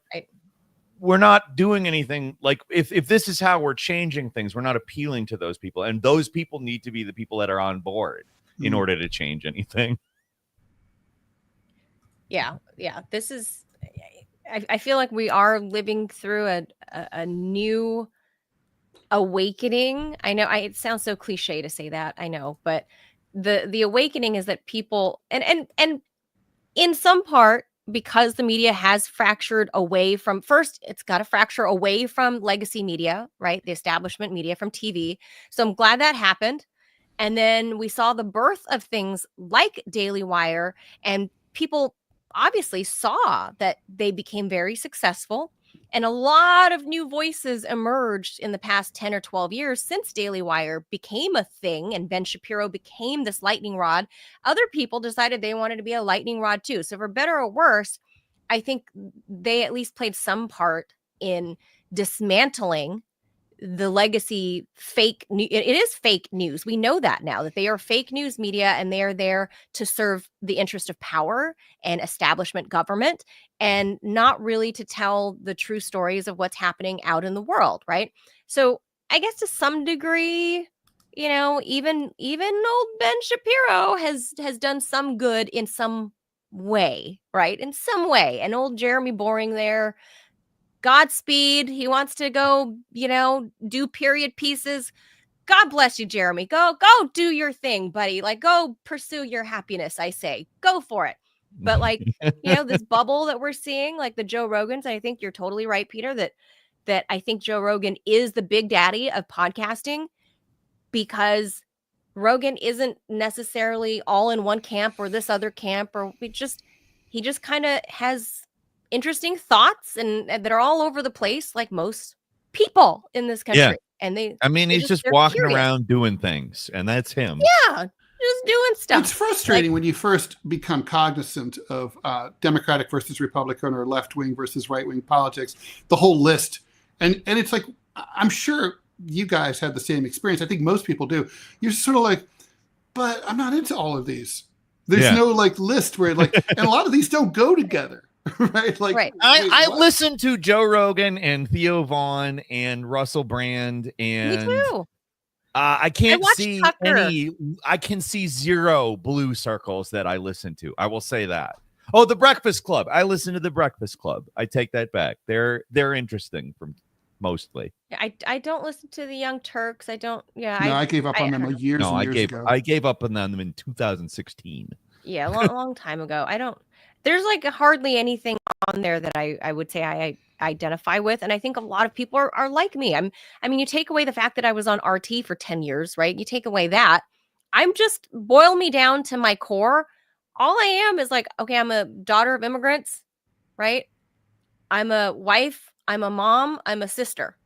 S3: we're not doing anything. Like, if this is how we're changing things, we're not appealing to those people, and those people need to be the people that are on board in order to change anything.
S1: Yeah. This is, I feel like we are living through a new awakening. I know it sounds so cliche to say that, I know, but the awakening is that people, and in some part, because the media has fractured away from, first, it's got to fracture away from legacy media, right? The establishment media from TV. So I'm glad that happened. And then we saw the birth of things like Daily Wire, and people obviously saw that they became very successful. And a lot of new voices emerged in the past 10 or 12 years since Daily Wire became a thing and Ben Shapiro became this lightning rod. Other people decided they wanted to be a lightning rod too. So for better or worse, I think they at least played some part in dismantling the legacy fake news. It is fake news. We know that now, that they are fake news media, and they are there to serve the interest of power and establishment government, and not really to tell the true stories of what's happening out in the world, right? So I guess to some degree, even old Ben Shapiro has done some good in some way, right? In some way. And old Jeremy Boring there, Godspeed. He wants to go, do period pieces. God bless you, Jeremy. Go do your thing, buddy. Like, go pursue your happiness, I say. Go for it. But like, this bubble that we're seeing, like the Joe Rogans, I think you're totally right, Peter, that I think Joe Rogan is the big daddy of podcasting, because Rogan isn't necessarily all in one camp or this other camp, or he just kind of has interesting thoughts and that are all over the place, like most people in this country.
S3: Yeah.
S1: And
S3: he's just walking around doing things, and that's him.
S1: Yeah, just doing stuff.
S2: It's frustrating when you first become cognizant of Democratic versus Republican or left-wing versus right-wing politics, the whole list. And it's like, I'm sure you guys had the same experience. I think most people do. You're sort of like, but I'm not into all of these. There's no like list where like, and a lot of these don't go together. Right. Like,
S1: right.
S3: I listen to Joe Rogan and Theo Vaughn and Russell Brand, and
S1: me too.
S3: I can't see I can see zero blue circles that I listen to. I will say that. Oh, The Breakfast Club. I listen to The Breakfast Club. I take that back. They're interesting from mostly.
S1: I don't listen to the Young Turks. I don't. Yeah.
S2: No, I gave up on them years ago.
S3: I gave up on them in 2016.
S1: Yeah, a long time ago. There's like hardly anything on there that I would say I identify with. And I think a lot of people are like me. You take away the fact that I was on RT for 10 years, right? You take away that, I'm just boil me down to my core. All I am is like, okay, I'm a daughter of immigrants, right? I'm a wife, I'm a mom, I'm a sister,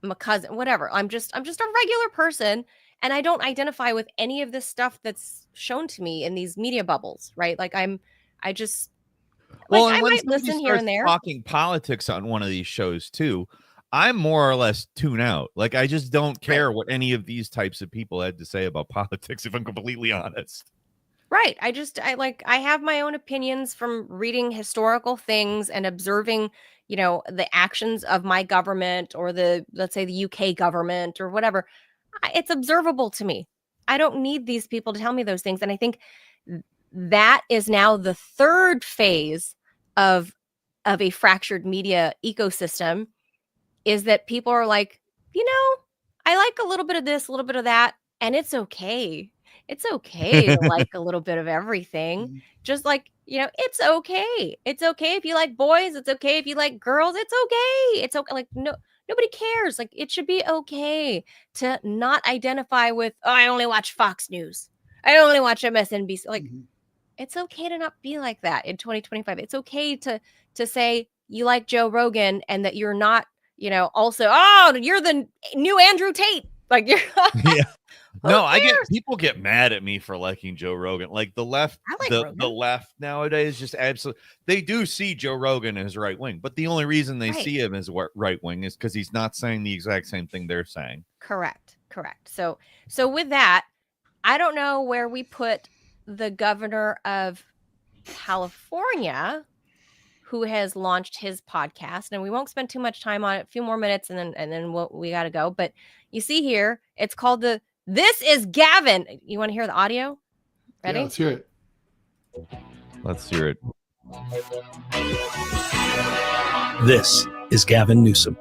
S1: I'm a cousin, whatever. I'm just a regular person. And I don't identify with any of this stuff that's shown to me in these media bubbles, right? Like I might listen here and there.
S3: Talking politics on one of these shows too, I'm more or less tune out. Like I just don't care what any of these types of people had to say about politics, if I'm completely honest.
S1: Right. I have my own opinions from reading historical things and observing, the actions of my government or let's say the UK government or whatever. It's observable to me. I don't need these people to tell me those things. And I think that is now the third phase of a fractured media ecosystem, is that people are like, I like a little bit of this, a little bit of that, and it's okay. It's okay to like a little bit of everything. Just like, it's okay. It's okay if you like boys. It's okay if you like girls. It's okay. It's okay. Like, nobody cares. Like, it should be okay to not identify with, I only watch Fox News. I only watch MSNBC. Like, it's okay to not be like that in 2025. It's okay to say you like Joe Rogan and that you're not, also, you're the new Andrew Tate. Like, you're
S3: yeah. No, people get mad at me for liking Joe Rogan. Like the left, the left nowadays just absolutely, they do see Joe Rogan as right wing, but the only reason they see him as right wing is because he's not saying the exact same thing they're saying.
S1: Correct. So with that, I don't know where we put the governor of California, who has launched his podcast, and we won't spend too much time on it. A few more minutes, and then we got to go. But you see here, it's called This is Gavin. You want to hear the audio? Ready?
S2: Yeah, let's hear it.
S3: Let's hear it.
S5: This is Gavin Newsom.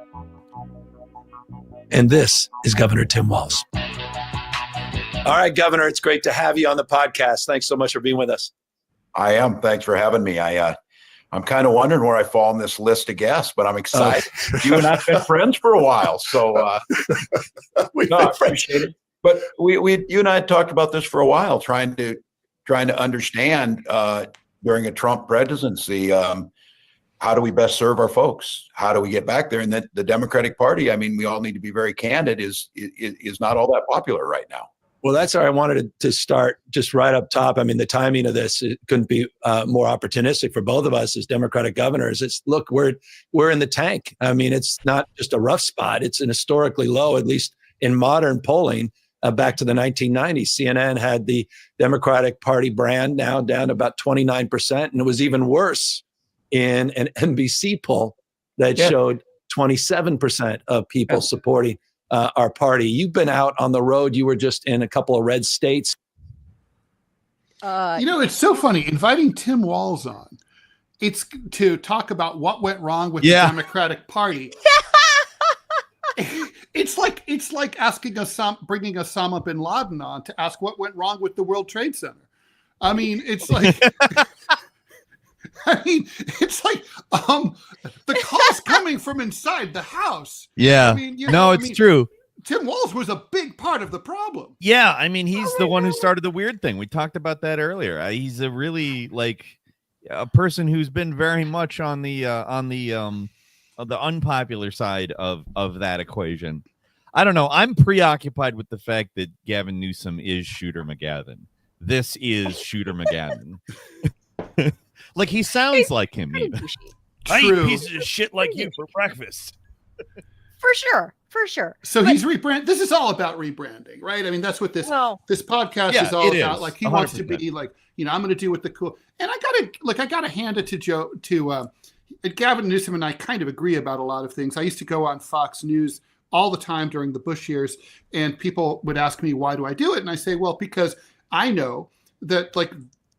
S5: And this is Governor Tim Walz. All right, Governor, it's great to have you on the podcast. Thanks so much for being with us.
S6: I am. Thanks for having me. I'm kind of wondering where I fall on this list of guests, but I'm excited. You and I've been friends for a while, so I appreciate it. But you and I had talked about this for a while, trying to understand during a Trump presidency, how do we best serve our folks? How do we get back there? And that the Democratic Party, we all need to be very candid, is not all that popular right now.
S5: Well, that's where I wanted to start just right up top. I mean, the timing of this, it couldn't be more opportunistic for both of us as Democratic governors. It's look, we're in the tank. I mean, it's not just a rough spot. It's an historically low, at least in modern polling, back to the 1990s. CNN had the Democratic Party brand now down to about 29%. And it was even worse in an NBC poll that showed 27% of people supporting our party. You've been out on the road. You were just in a couple of red states.
S2: It's so funny inviting Tim Walz on. It's to talk about what went wrong with the Democratic Party. It's like asking bringing Osama bin Laden on to ask what went wrong with the World Trade Center. I mean, it's like. The calls coming from inside the house.
S3: Yeah. It's true.
S2: Tim Walz was a big part of the problem.
S3: Yeah. I mean, he's the one who started the weird thing. We talked about that earlier. He's a really a person who's been very much on the unpopular side of that equation. I don't know. I'm preoccupied with the fact that Gavin Newsom is Shooter McGavin. This is Shooter McGavin. Like he sounds like him. Even. I eat pieces of shit like you for breakfast.
S1: For sure.
S2: So he's rebrand. This is all about rebranding, right? I mean, that's what this podcast is all about. Like he 100%. Wants to be like, I'm going to do what the cool. And I gotta hand it to Gavin Newsom and I kind of agree about a lot of things. I used to go on Fox News all the time during the Bush years, and people would ask me, why do I do it? And I say, well, because I know that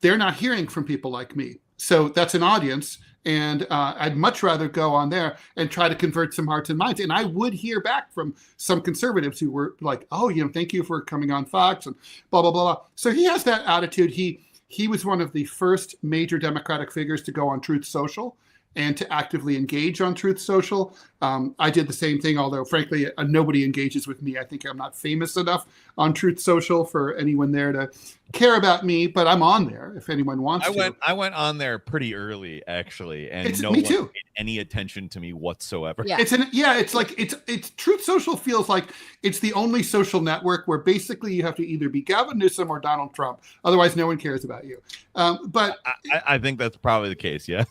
S2: they're not hearing from people like me. So that's an audience. And I'd much rather go on there and try to convert some hearts and minds. And I would hear back from some conservatives who were like, oh, thank you for coming on Fox and blah, blah, blah, blah. So he has that attitude. He was one of the first major Democratic figures to go on Truth Social and to actively engage on Truth Social. I did the same thing, although frankly, nobody engages with me. I think I'm not famous enough on Truth Social for anyone there to care about me, but I'm on there if anyone wants to.
S3: I went on there pretty early, actually, and no one paid any attention to me whatsoever.
S1: Yeah.
S2: It's Truth Social feels like it's the only social network where basically you have to either be Gavin Newsom or Donald Trump. Otherwise, no one cares about you. But
S3: I think that's probably the case. Yeah.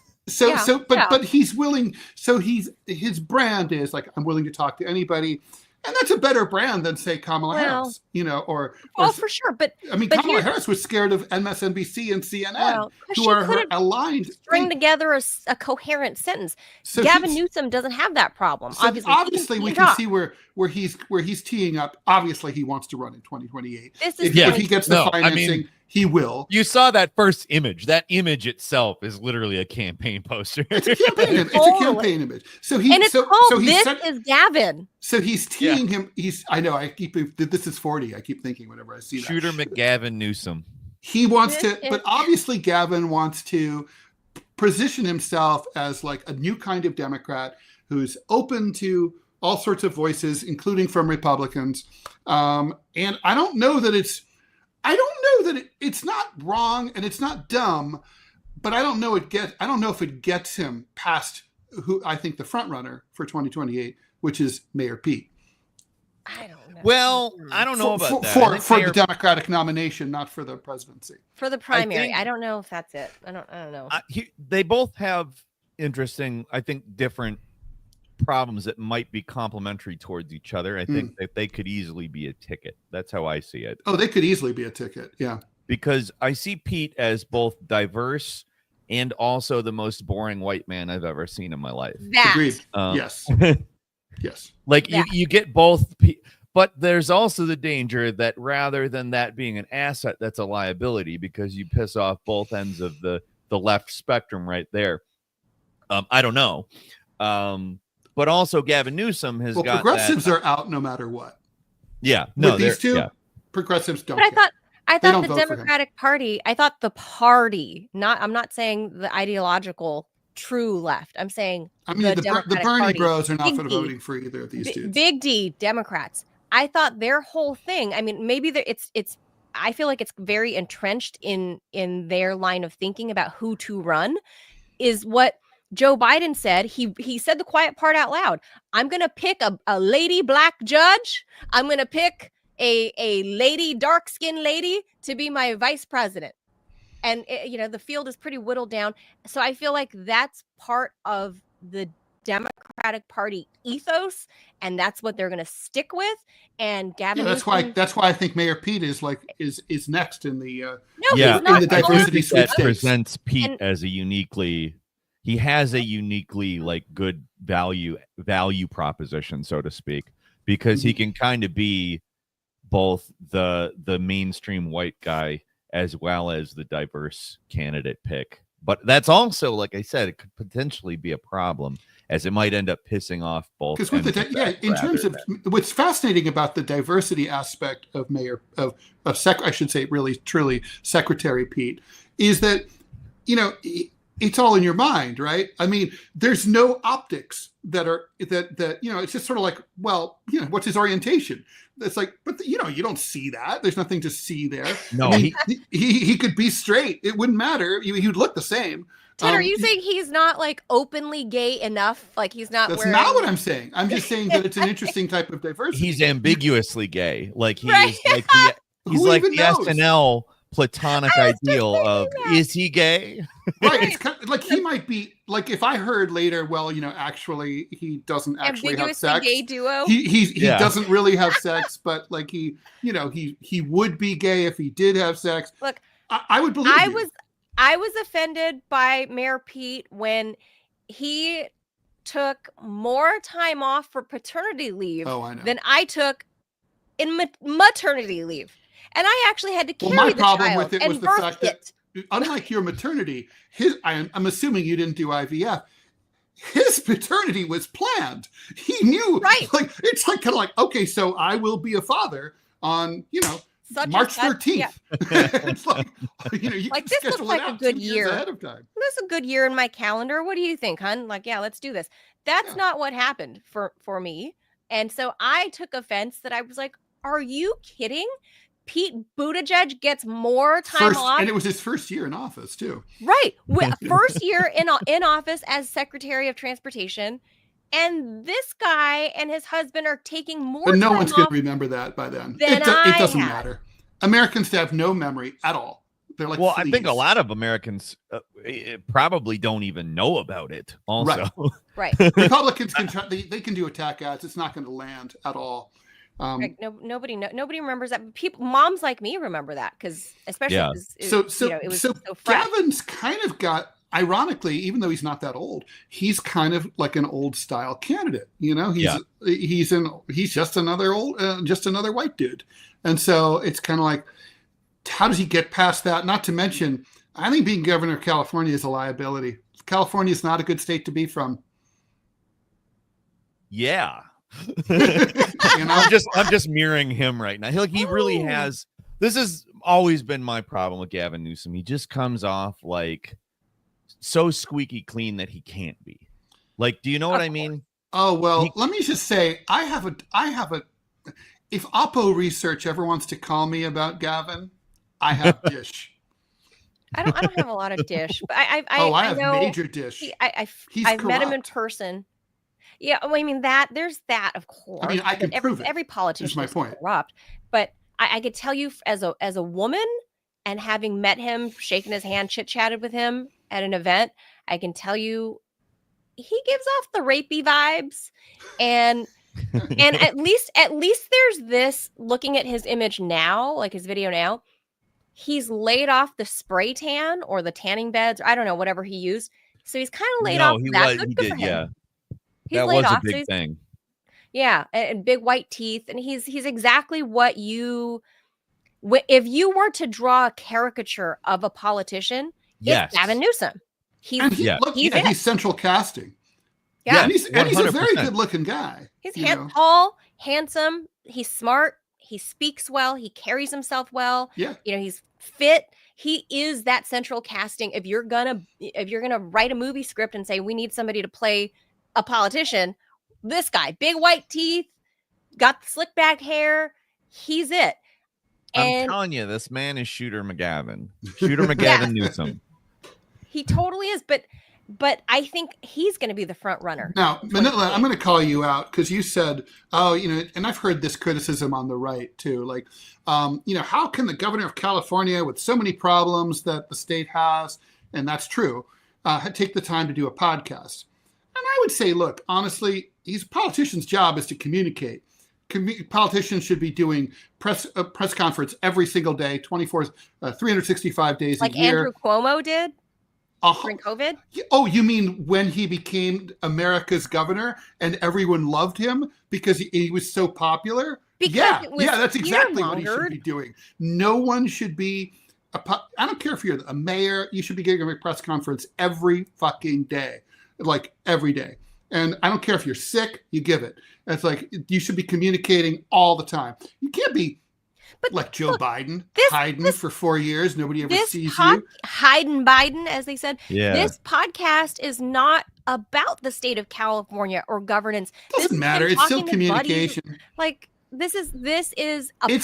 S2: But he's willing. So his brand is like, I'm willing to talk to anybody. And that's a better brand than, say, Kamala Harris, or
S1: for sure. But
S2: Kamala Harris was scared of MSNBC and CNN, who are her aligned.
S1: String together a coherent sentence. So Gavin Newsom doesn't have that problem.
S2: So obviously we can see where he's teeing up. Obviously, he wants to run in 2028. If he gets the financing. He will.
S3: You saw that first image. That image itself is literally a campaign poster.
S2: It's a campaign image. It's a campaign image. So he.
S1: And it's called "This is Gavin."
S2: So he's teeing him. I know. I keep. This is 40. I keep thinking whenever I see that.
S3: Shooter McGavin Newsom.
S2: He wants to, but obviously Gavin wants to position himself as like a new kind of Democrat who's open to all sorts of voices, including from Republicans. And I don't know that it's not wrong and it's not dumb, but I don't know if it gets him past who I think the front runner for 2028, which is Mayor Pete.
S1: I don't know.
S3: Well, I don't know about that.
S2: For the Democratic nomination, not for the presidency.
S1: For the primary. I don't know if that's it. I don't know.
S3: They both have interesting, I think, different problems that might be complementary towards each other. I think that they could easily be a ticket. That's how I see it.
S2: Oh, they could easily be a ticket. Yeah.
S3: Because I see Pete as both diverse and also the most boring white man I've ever seen in my life.
S2: Agreed. Yes. Yes.
S3: Like you get both, but there's also the danger that rather than that being an asset, that's a liability because you piss off both ends of the left spectrum right there. I don't know. But also Gavin Newsom has got
S2: progressives are out no matter what.
S3: Yeah. No,
S2: with these two, progressives don't.
S1: But I thought the Democratic Party, I thought the party, I'm not saying the ideological true left. I'm saying
S2: the Bernie bros are not voting for either of these dudes.
S1: Big D Democrats. I thought their whole thing, I mean, maybe it's I feel like it's very entrenched in their line of thinking about who to run is what Joe Biden said. He said the quiet part out loud. I'm going to pick a lady black judge. I'm going to pick a lady, dark-skinned lady, to be my vice president. And the field is pretty whittled down. So I feel like that's part of the Democratic Party ethos, and that's what they're going to stick with. And Gavin,
S2: that's why I think Mayor Pete is next in the
S1: he's not.
S2: In the diversity
S3: that
S2: sweepstakes.
S3: Presents Pete as a uniquely. He has a uniquely like good value proposition, so to speak, because he can kind of be both the mainstream white guy as well as the diverse candidate pick. But that's also, like I said, it could potentially be a problem, as it might end up pissing off both.
S2: Because with in terms of what's fascinating about the diversity aspect of I should say really truly Secretary Pete, is that it's all in your mind, right? I mean, there's no optics that it's just sort of like, well, what's his orientation? It's like, but you don't see that. There's nothing to see there.
S3: No,
S2: I mean, he could be straight. It wouldn't matter. He'd look the same.
S1: Ted, are you saying he's not like openly gay enough? Like he's not
S2: That's
S1: wearing...
S2: not what I'm saying. I'm just saying that it's an interesting type of diversity.
S3: He's ambiguously gay. Like he's
S1: right.
S3: like he's like the SNL platonic ideal of is he gay?
S2: Right. It's kind of like he might be like, if I heard later, well, actually he doesn't actually have sex.
S1: Gay duo.
S2: He doesn't really have sex, but like he would be gay if he did have sex.
S1: Look,
S2: I would believe
S1: I was offended by Mayor Pete when he took more time off for paternity leave than I took in maternity leave. And I actually had to carry
S2: my
S1: the
S2: problem
S1: child
S2: with it was the fact that, unlike your maternity, I'm assuming you didn't do IVF. His paternity was planned. He knew,
S1: right?
S2: Like it's like kind of like, okay, so I will be a father on March 13th. Yeah. It's like you
S1: like this looks like a good year
S2: ahead of time.
S1: This is a good year in my calendar. What do you think, hun? Like, yeah, let's do this. That's not what happened for me, and so I took offense that I was like, "Are you kidding?" Pete Buttigieg gets more time off.
S2: And it was his first year in office, too.
S1: Right. First year in office as Secretary of Transportation. And this guy and his husband are taking more time off.
S2: But no one's going to remember that by then. It doesn't matter. Americans have no memory at all. They're like,
S3: well, I think a lot of Americans probably don't even know about it also.
S1: Right.
S2: Republicans they can do attack ads. It's not going to land at all.
S1: Nobody remembers that. People, moms like me remember that because especially it was so fresh.
S2: Gavin's kind of got, ironically, even though he's not that old, he's kind of like an old style candidate. He's just another white dude, and so it's kind of like, how does he get past that? Not to mention, I think being governor of California is a liability. California is not a good state to be from.
S3: Yeah. I'm just mirroring him right now. He really has. This has always been my problem with Gavin Newsom. He just comes off like so squeaky clean that he can't be. Like, do you know what I mean?
S2: Oh well, let me just say, I have a. If Oppo Research ever wants to call me about Gavin, I have dish.
S1: I don't have a lot of dish, but I
S2: have major dish.
S1: I've met him in person. Yeah, well, I mean there's that, of course.
S2: I mean, I can prove it.
S1: Every politician is
S2: point.
S1: corrupt, but I could tell you as a woman, and having met him, shaken his hand, chit-chatted with him at an event, I can tell you he gives off the rapey vibes, and at least there's this. Looking at his image now, like his video now, he's laid off the spray tan or the tanning beds, or I don't know, whatever he used. So he's kind of laid off that. Good for him.
S3: Yeah.
S1: He's
S3: that
S1: laid
S3: was
S1: off,
S3: a big thing.
S1: Yeah, and big white teeth, and he's exactly what you. If you were to draw a caricature of a politician, it's Gavin Newsom.
S2: He's central casting.
S1: Yeah,
S2: and he's a very good-looking guy.
S1: He's tall, handsome. He's smart. He speaks well. He carries himself well.
S2: Yeah,
S1: he's fit. He is that central casting. If you're gonna write a movie script and say we need somebody to play a politician, this guy, big white teeth, got the slick back hair, he's it.
S3: And I'm telling you, this man is Shooter McGavin Newsom.
S1: He totally is. But but I think he's going to be the front runner.
S2: Now, Manila, I'm going to call you out because you said, oh, and I've heard this criticism on the right too. Like, how can the governor of California, with so many problems that the state has, and that's true, take the time to do a podcast? And I would say, look, honestly, a politician's job is to communicate. Politicians should be doing press conference every single day, 365 days
S1: like
S2: a year.
S1: Andrew Cuomo did during COVID.
S2: Oh, you mean when he became America's governor and everyone loved him because he was so popular?
S1: Because
S2: that's exactly what he should be doing. No one should be. I don't care if you're a mayor. You should be giving a press conference every fucking day, like every day. And I don't care if you're sick, you give it. It's like you should be communicating all the time. You can't be like Joe Biden, hiding for 4 years. Nobody ever sees you.
S1: Hiding Biden, as they said.
S3: Yeah.
S1: This podcast is not about the state of California or governance.
S2: Doesn't matter. It's still communication.
S1: Like this is a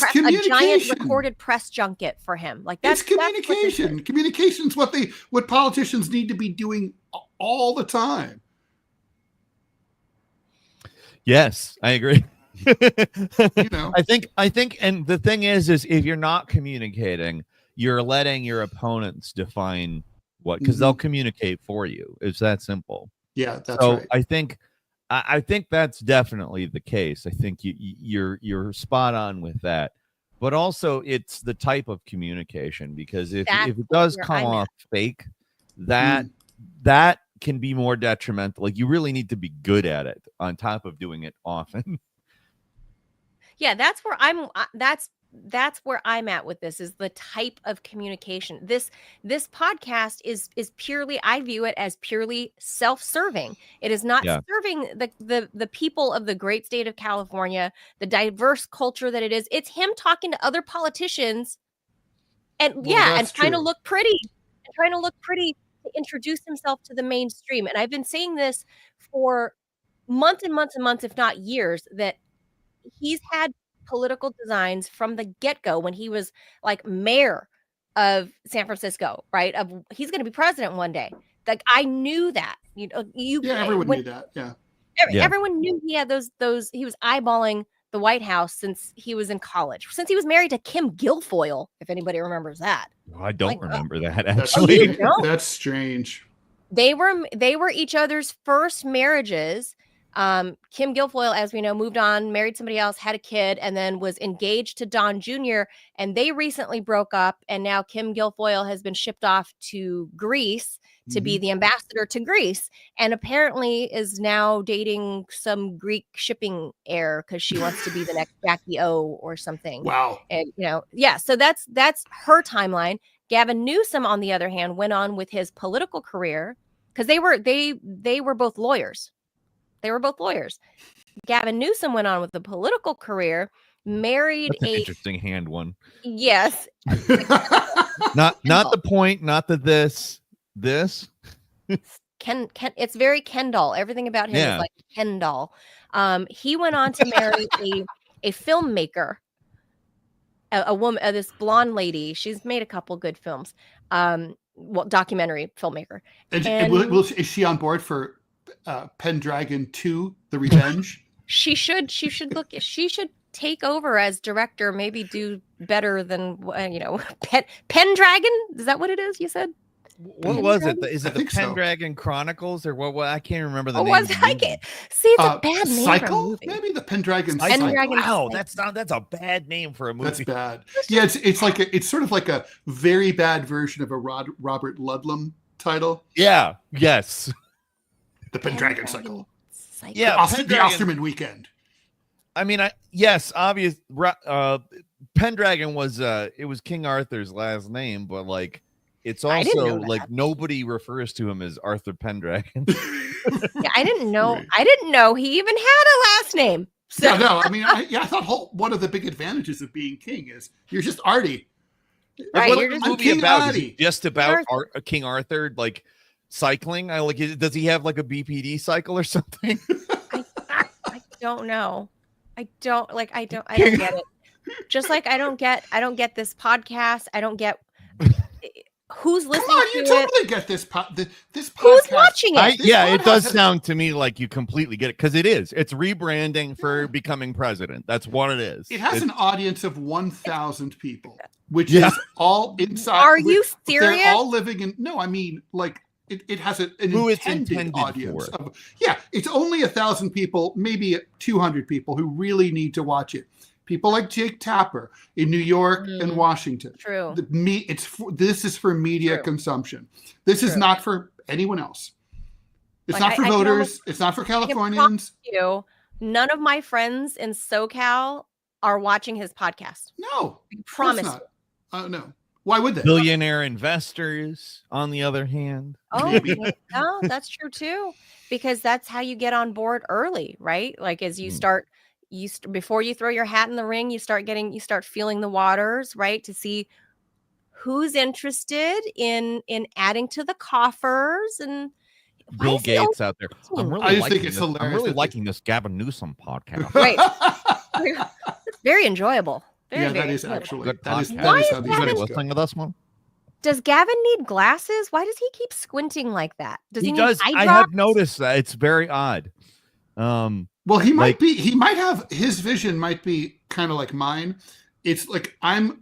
S1: giant recorded press junket for him. Like that's
S2: communication. Communication's what politicians need to be doing all the time.
S3: Yes, I agree. I think, and the thing is if you're not communicating, you're letting your opponents define what, because they'll communicate for you. It's that simple.
S2: Yeah, that's right.
S3: I think that's definitely the case. I think you're spot on with that. But also, it's the type of communication, because if it does come off fake, that can be more detrimental. Like, you really need to be good at it on top of doing it often.
S1: Yeah, that's where I'm at with this, is the type of communication. This podcast is purely, I view it as purely self-serving. It is not serving the people of the great state of California, the diverse culture that it is. It's him talking to other politicians and trying to look pretty to introduce himself to the mainstream. And I've been saying this for months and months and months, if not years, that he's had political designs from the get-go when he was like mayor of San Francisco, right? He's going to be president one day. Like, I knew that.
S2: Everyone knew that. Yeah.
S1: Everyone knew he had those. He was eyeballing the White House since he was in college, since he was married to Kim Guilfoyle, if anybody remembers that.
S3: I don't remember that, actually.
S2: That's strange.
S1: They were each other's first marriages. Kim Guilfoyle, as we know, moved on, married somebody else, had a kid, and then was engaged to Don Jr., and they recently broke up, and now Kim Guilfoyle has been shipped off to Greece to be the ambassador to Greece, and apparently is now dating some Greek shipping heir because she wants to be the next Jackie O or something.
S2: Wow.
S1: And so that's her timeline. Gavin Newsom, on the other hand, went on with his political career because they were both lawyers. They were both lawyers. Gavin Newsom went on with a political career, married
S3: That's an interesting hand one.
S1: Yes.
S3: not the point, not the this.
S1: Ken, it's very Ken doll. Everything about him is like Ken doll. He went on to marry a filmmaker, a woman, this blonde lady. She's made a couple good films. Documentary filmmaker.
S2: And is she on board for Pendragon 2: The Revenge?
S1: She should take over as director, maybe do better than Pendragon. Is that what it is? You said?
S3: What was it? Is it the Pendragon Chronicles or what? I can't remember the name.
S1: Was I can't see? It's a bad name.
S2: Cycle? Maybe the Pendragon Cycle.
S3: Wow, that's a bad name for a movie.
S2: That's bad. Yeah, it's sort of like a very bad version of a Robert Ludlum title.
S3: Yeah. Yes.
S2: The Pendragon Cycle.
S3: Yeah,
S2: the Osterman Weekend.
S3: I mean, obvious. Pendragon was it was King Arthur's last name, but like, it's also like nobody refers to him as Arthur Pendragon.
S1: Yeah, I didn't know. Right. I didn't know he even had a last name. So.
S2: Yeah, no, I mean, I thought one of the big advantages of being king is you're just Artie.
S3: Right, what is the movie about? Is it just about King Arthur, like cycling? Does he have like a BPD cycle or something?
S1: I don't know. I don't get it. Just like I don't get this podcast. I don't get who's listening
S2: Come on, you
S1: to
S2: totally
S1: it?
S2: get this this podcast.
S1: Who's watching it?
S3: It does sound to me like you completely get it, because it is. It's rebranding for becoming president. That's what it is.
S2: It has an audience of 1,000 people, which is all inside.
S1: Are you serious?
S2: They're all living in. No, I mean, like it has an intended audience. It's only 1,000 people, maybe 200 people who really need to watch it. People like Jake Tapper in New York and Washington.
S1: True.
S2: This is for media consumption. This is not for anyone else. It's not for voters. It's not for Californians.
S1: None of my friends in SoCal are watching his podcast.
S2: No,
S1: I promise
S2: you. No. Why would they?
S3: Billionaire investors, on the other hand.
S1: Oh, no, that's true too. Because that's how you get on board early, right? Like as you start. Before you throw your hat in the ring, you start feeling the waters, right? To see who's interested in adding to the coffers. And
S3: Bill Gates out there. I'm really liking this Gavin Newsom podcast.
S1: Right. It's very enjoyable.
S2: That is actually
S3: good podcast.
S2: That is how these
S3: Anybody
S2: things
S3: listening to this one?
S1: Does Gavin need glasses? Why does he keep squinting like that? Does he need eye
S3: I
S1: drops?
S3: have noticed that. It's very odd.
S2: Well, he might have his vision might be kind of like mine. It's like my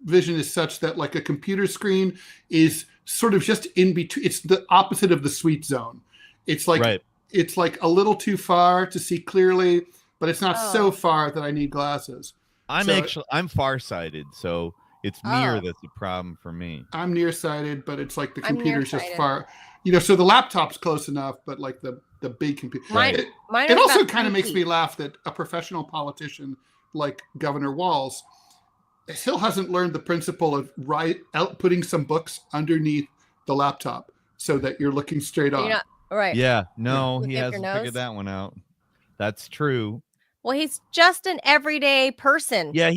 S2: vision is such that like a computer screen is sort of just in between. It's the opposite of the sweet zone. It's like it's like a little too far to see clearly, but it's not so far that I need glasses.
S3: I'm farsighted, so it's near that's a problem for me.
S2: I'm nearsighted, but it's like the computer's just far. So the laptop's close enough, but like the big computer. It also kind of makes me laugh that a professional politician like Governor Walz still hasn't learned the principle of putting some books underneath the laptop so that you're looking straight on.
S1: Right.
S3: Yeah. No, he hasn't figured that one out. That's true.
S1: Well, he's just an everyday person.
S3: Yeah,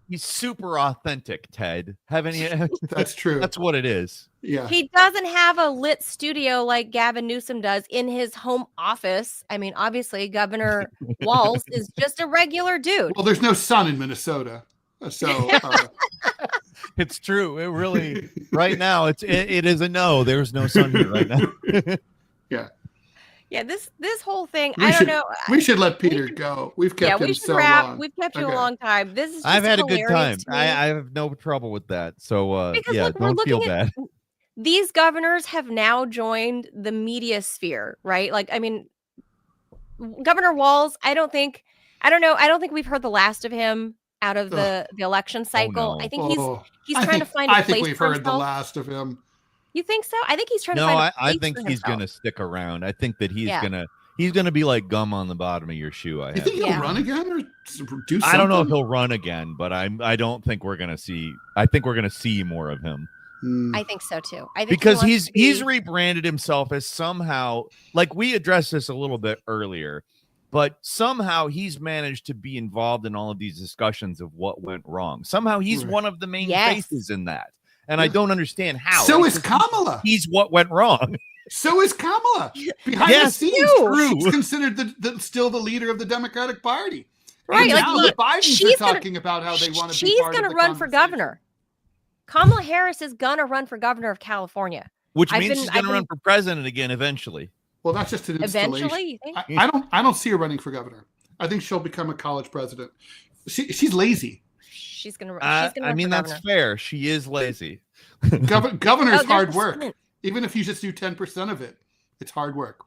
S3: he's super authentic, Ted.
S2: That's true.
S3: That's what it is.
S2: Yeah.
S1: He doesn't have a lit studio like Gavin Newsom does in his home office. I mean, obviously, Governor Walz is just a regular dude.
S2: Well, there's no sun in Minnesota. So
S3: it's true. It really right now it is a no. There's no sun here right now.
S2: Yeah.
S1: Yeah, this whole thing, I don't know.
S2: We should let Peter go. We've kept him so long.
S1: We've kept you a long time. This is just
S3: I've had a good time. I have no trouble with that. So don't feel bad.
S1: These governors have now joined the media sphere, right? Like, I mean, Governor Walz, I don't think we've heard the last of him out of the election cycle.
S3: Oh, no.
S1: I think he's trying to find a place for himself.
S2: I think we've heard the last of him.
S1: You think so? I think he's trying to find a place
S3: I think
S1: for
S3: he's
S1: himself.
S3: gonna stick around. I think that he's gonna be like gum on the bottom of your shoe.
S2: You think he'll run again or do something?
S3: I don't know if he'll run again, but I don't think we're gonna see. I think we're gonna see more of him.
S1: I think so too. I think
S3: because he's rebranded himself as somehow, like we addressed this a little bit earlier, but somehow he's managed to be involved in all of these discussions of what went wrong. Somehow he's one of the main faces in that. And I don't understand how.
S2: So is Kamala.
S3: He's what went wrong.
S2: So is Kamala. Behind the scenes, she's considered still the leader of the Democratic Party.
S1: Right.
S2: And now the Bidens are talking about how they want to be part of the conversation. She's going to
S1: run for governor. Kamala Harris is going to run for governor of California.
S3: Which means she's going to run for president again eventually.
S2: Well, that's just an installation.
S1: Eventually, you think?
S2: I don't see her running for governor. I think she'll become a college president. She's lazy.
S1: She's gonna.
S3: I mean, that's fair. She is lazy.
S2: Governor's hard work. Even if you just do 10% of it, it's hard work.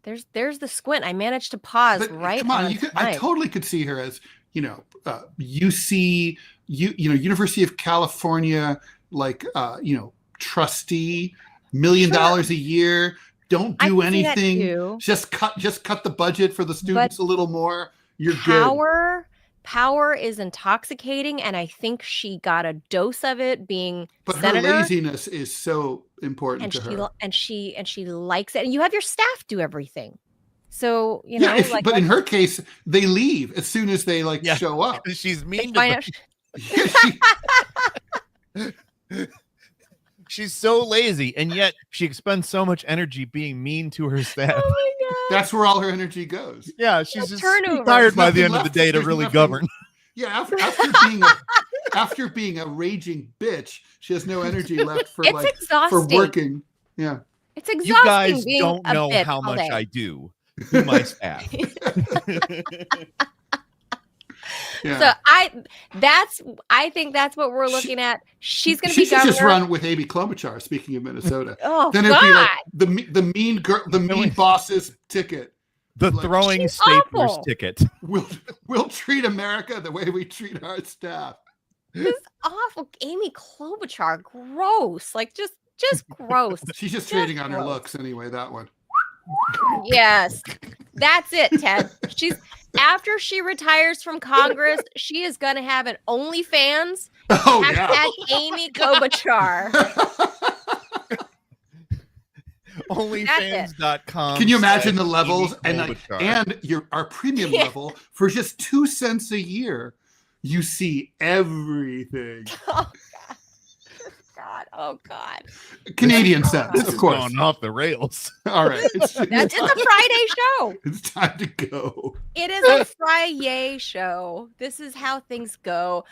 S1: There's the squint. I managed to pause right.
S2: Come on, I totally could see her as UC, University of California, like trustee, $1 million a year. Don't do anything. Just cut the budget for the students a little more. You're good.
S1: Power is intoxicating, and I think she got a dose of it being senator.
S2: Her laziness is so important to her.
S1: And she likes it. And you have your staff do everything. So,
S2: but in her case, they leave as soon as they show up.
S3: She's mean to them. She's so lazy, and yet she expends so much energy being mean to her staff.
S1: Oh my God.
S2: That's where all her energy goes.
S3: Yeah, she's just tired by the end of the day to really govern.
S2: Yeah, after being a raging bitch, she has no energy left for
S1: exhausting.
S2: for working. Yeah.
S1: It's exhausting.
S3: You guys
S1: being
S3: don't
S1: a
S3: know
S1: bitch
S3: how
S1: all
S3: much
S1: day.
S3: I do to my staff.
S2: Yeah.
S1: So I think that's what we're looking at. She's going to be
S2: She should
S1: governor.
S2: just run with Amy Klobuchar. Speaking of Minnesota,
S1: Oh,
S2: then it'd
S1: God.
S2: be like the mean girl, the mean boss's ticket.
S3: The
S2: Like,
S3: throwing
S1: she's
S3: staplers
S1: awful.
S3: ticket.
S2: We'll treat America the way we treat our staff.
S1: This is awful. Amy Klobuchar, gross. Like just gross.
S2: She's just
S1: Just
S2: trading on her
S1: gross.
S2: looks anyway. That one.
S1: Yes, that's it, Ted. After she retires from Congress, she is gonna have an OnlyFans.
S2: Oh yeah.
S1: Hashtag Amy Klobuchar.
S3: Onlyfans.com.
S2: Can you imagine the levels
S3: Amy
S2: and
S3: Klobuchar.
S2: our premium level for just 2 cents a year? You see everything.
S1: Oh God.
S2: Canadian cents,
S3: This
S2: of
S3: is
S2: course.
S3: going off the rails.
S2: All right.
S1: It's a Friday show.
S2: It's time to go.
S1: It is a Friday show. This is how things go.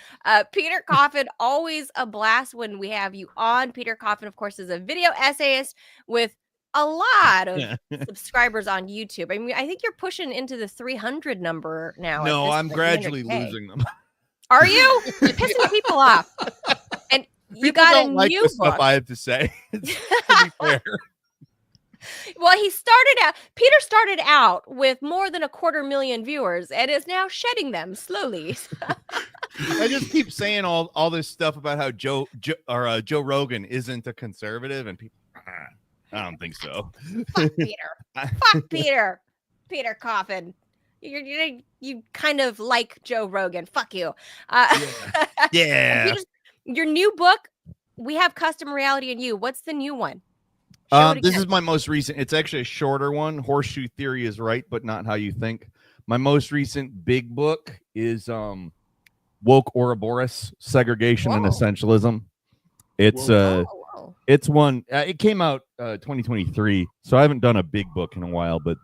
S1: Peter Coffin, always a blast when we have you on. Peter Coffin, of course, is a video essayist with a lot of subscribers on YouTube. I mean, I think you're pushing into the 300 number now.
S3: No, I'm gradually
S1: 300K.
S3: losing them.
S1: Are you? You're pissing people off. And you
S3: People
S1: got
S3: don't
S1: a
S3: like
S1: new
S3: the
S1: book.
S3: stuff I have to say. To be fair.
S1: Well, Peter started out with more than 250,000 viewers and is now shedding them slowly.
S3: I just keep saying all this stuff about how Joe Rogan isn't a conservative, and people, I don't think so.
S1: Fuck Peter. Fuck Peter. Peter Coffin. You kind of like Joe Rogan. Fuck you.
S3: Yeah.
S1: Your new book, We Have Custom Reality in You. What's the new one? Show it
S3: This
S1: again.
S3: is my most recent. It's actually a shorter one. Horseshoe Theory is Right, but not how you think. My most recent big book is Woke Ouroboros, Segregation and
S1: Whoa.
S3: Essentialism. It's
S1: Whoa.
S3: it's one. It came out 2023, so I haven't done a big book in a while. But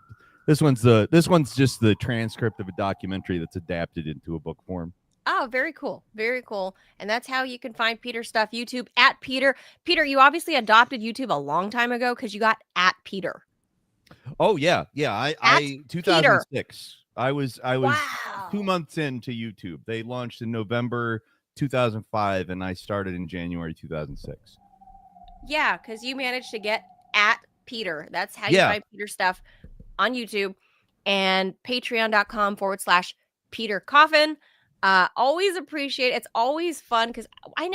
S3: this one's just the transcript of a documentary that's adapted into a book form.
S1: Oh, very cool. Very cool. And that's how you can find Peter stuff. YouTube at Peter. Peter, you obviously adopted YouTube a long time ago because you got at Peter.
S3: Oh yeah. I 2006. I was
S1: Wow.
S3: 2 months into YouTube. They launched in November 2005, and I started in January 2006.
S1: Yeah, because you managed to get at Peter. That's how you find Peter stuff on YouTube and patreon.com/Peter Coffin. Always appreciate it. It's always fun because I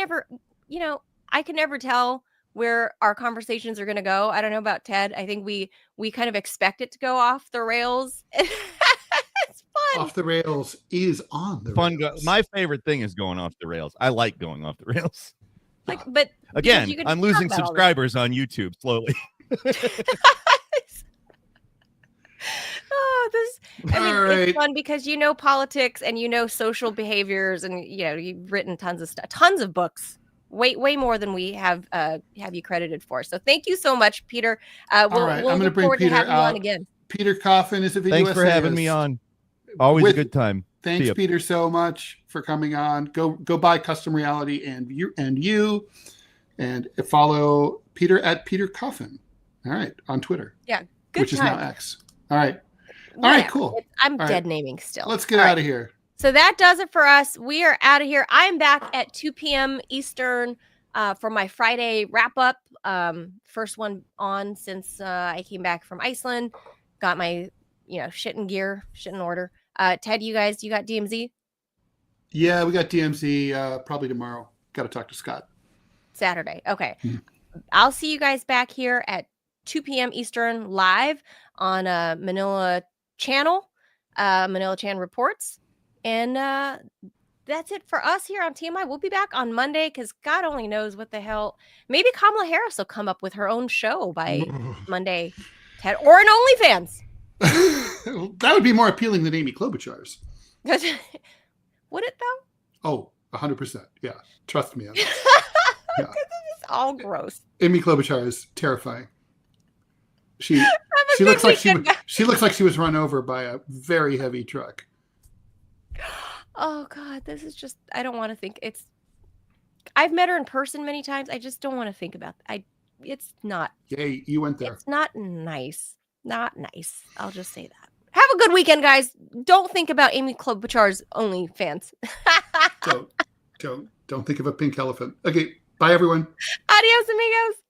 S1: can never tell where our conversations are going to go. I don't know about Ted. I think we kind of expect it to go off the rails. It's fun.
S2: Off the rails is on the
S3: Fun.
S2: rails.
S3: My favorite thing is going off the rails. I like going off the rails.
S1: But
S3: Again,
S1: you can
S3: I'm
S1: talk
S3: losing
S1: about all this.
S3: subscribers on YouTube slowly.
S1: It's fun because you know politics and you know social behaviors, and you've written tons of stuff, tons of books, way more than we have you credited for. So thank you so much, Peter.
S2: All right, I'm going to bring Peter
S1: to
S2: out
S1: on again.
S2: Peter Coffin is a video
S3: Thanks for having me on. Always a good time.
S2: Thanks, Peter, so much for coming on. Go buy Custom Reality and follow Peter at Peter Coffin. All right, on Twitter.
S1: Yeah,
S2: which is now X. All right. All right, cool.
S1: I'm dead naming still.
S2: Let's get out of here.
S1: So that does it for us. We are out of here. I'm back at 2 p.m. Eastern for my Friday wrap up. First one on since I came back from Iceland. Got my shit in order. Ted, you got DMZ?
S2: Yeah, we got DMZ probably tomorrow. Got to talk to Scott.
S1: Saturday. Okay. I'll see you guys back here at 2 p.m. Eastern live on Manila channel, Manila Chan Reports. And that's it for us here on TMI. We'll be back on Monday because God only knows what the hell. Maybe Kamala Harris will come up with her own show by Monday, Ted, or an OnlyFans.
S2: That would be more appealing than Amy Klobuchar's.
S1: Would it though?
S2: Oh, 100%. Yeah. Trust me on this.
S1: Yeah. It's all gross.
S2: Amy Klobuchar is terrifying. She looks like she was run over by a very heavy truck.
S1: Oh God, this is just, I don't want to think. It's I've met her in person many times. I just don't want to think about it's not.
S2: Yay, you went there.
S1: It's not nice. Not nice. I'll just say that. Have a good weekend, guys. Don't think about Amy Klobuchar's OnlyFans.
S2: Don't think of a pink elephant. Okay, bye everyone.
S1: Adios, amigos.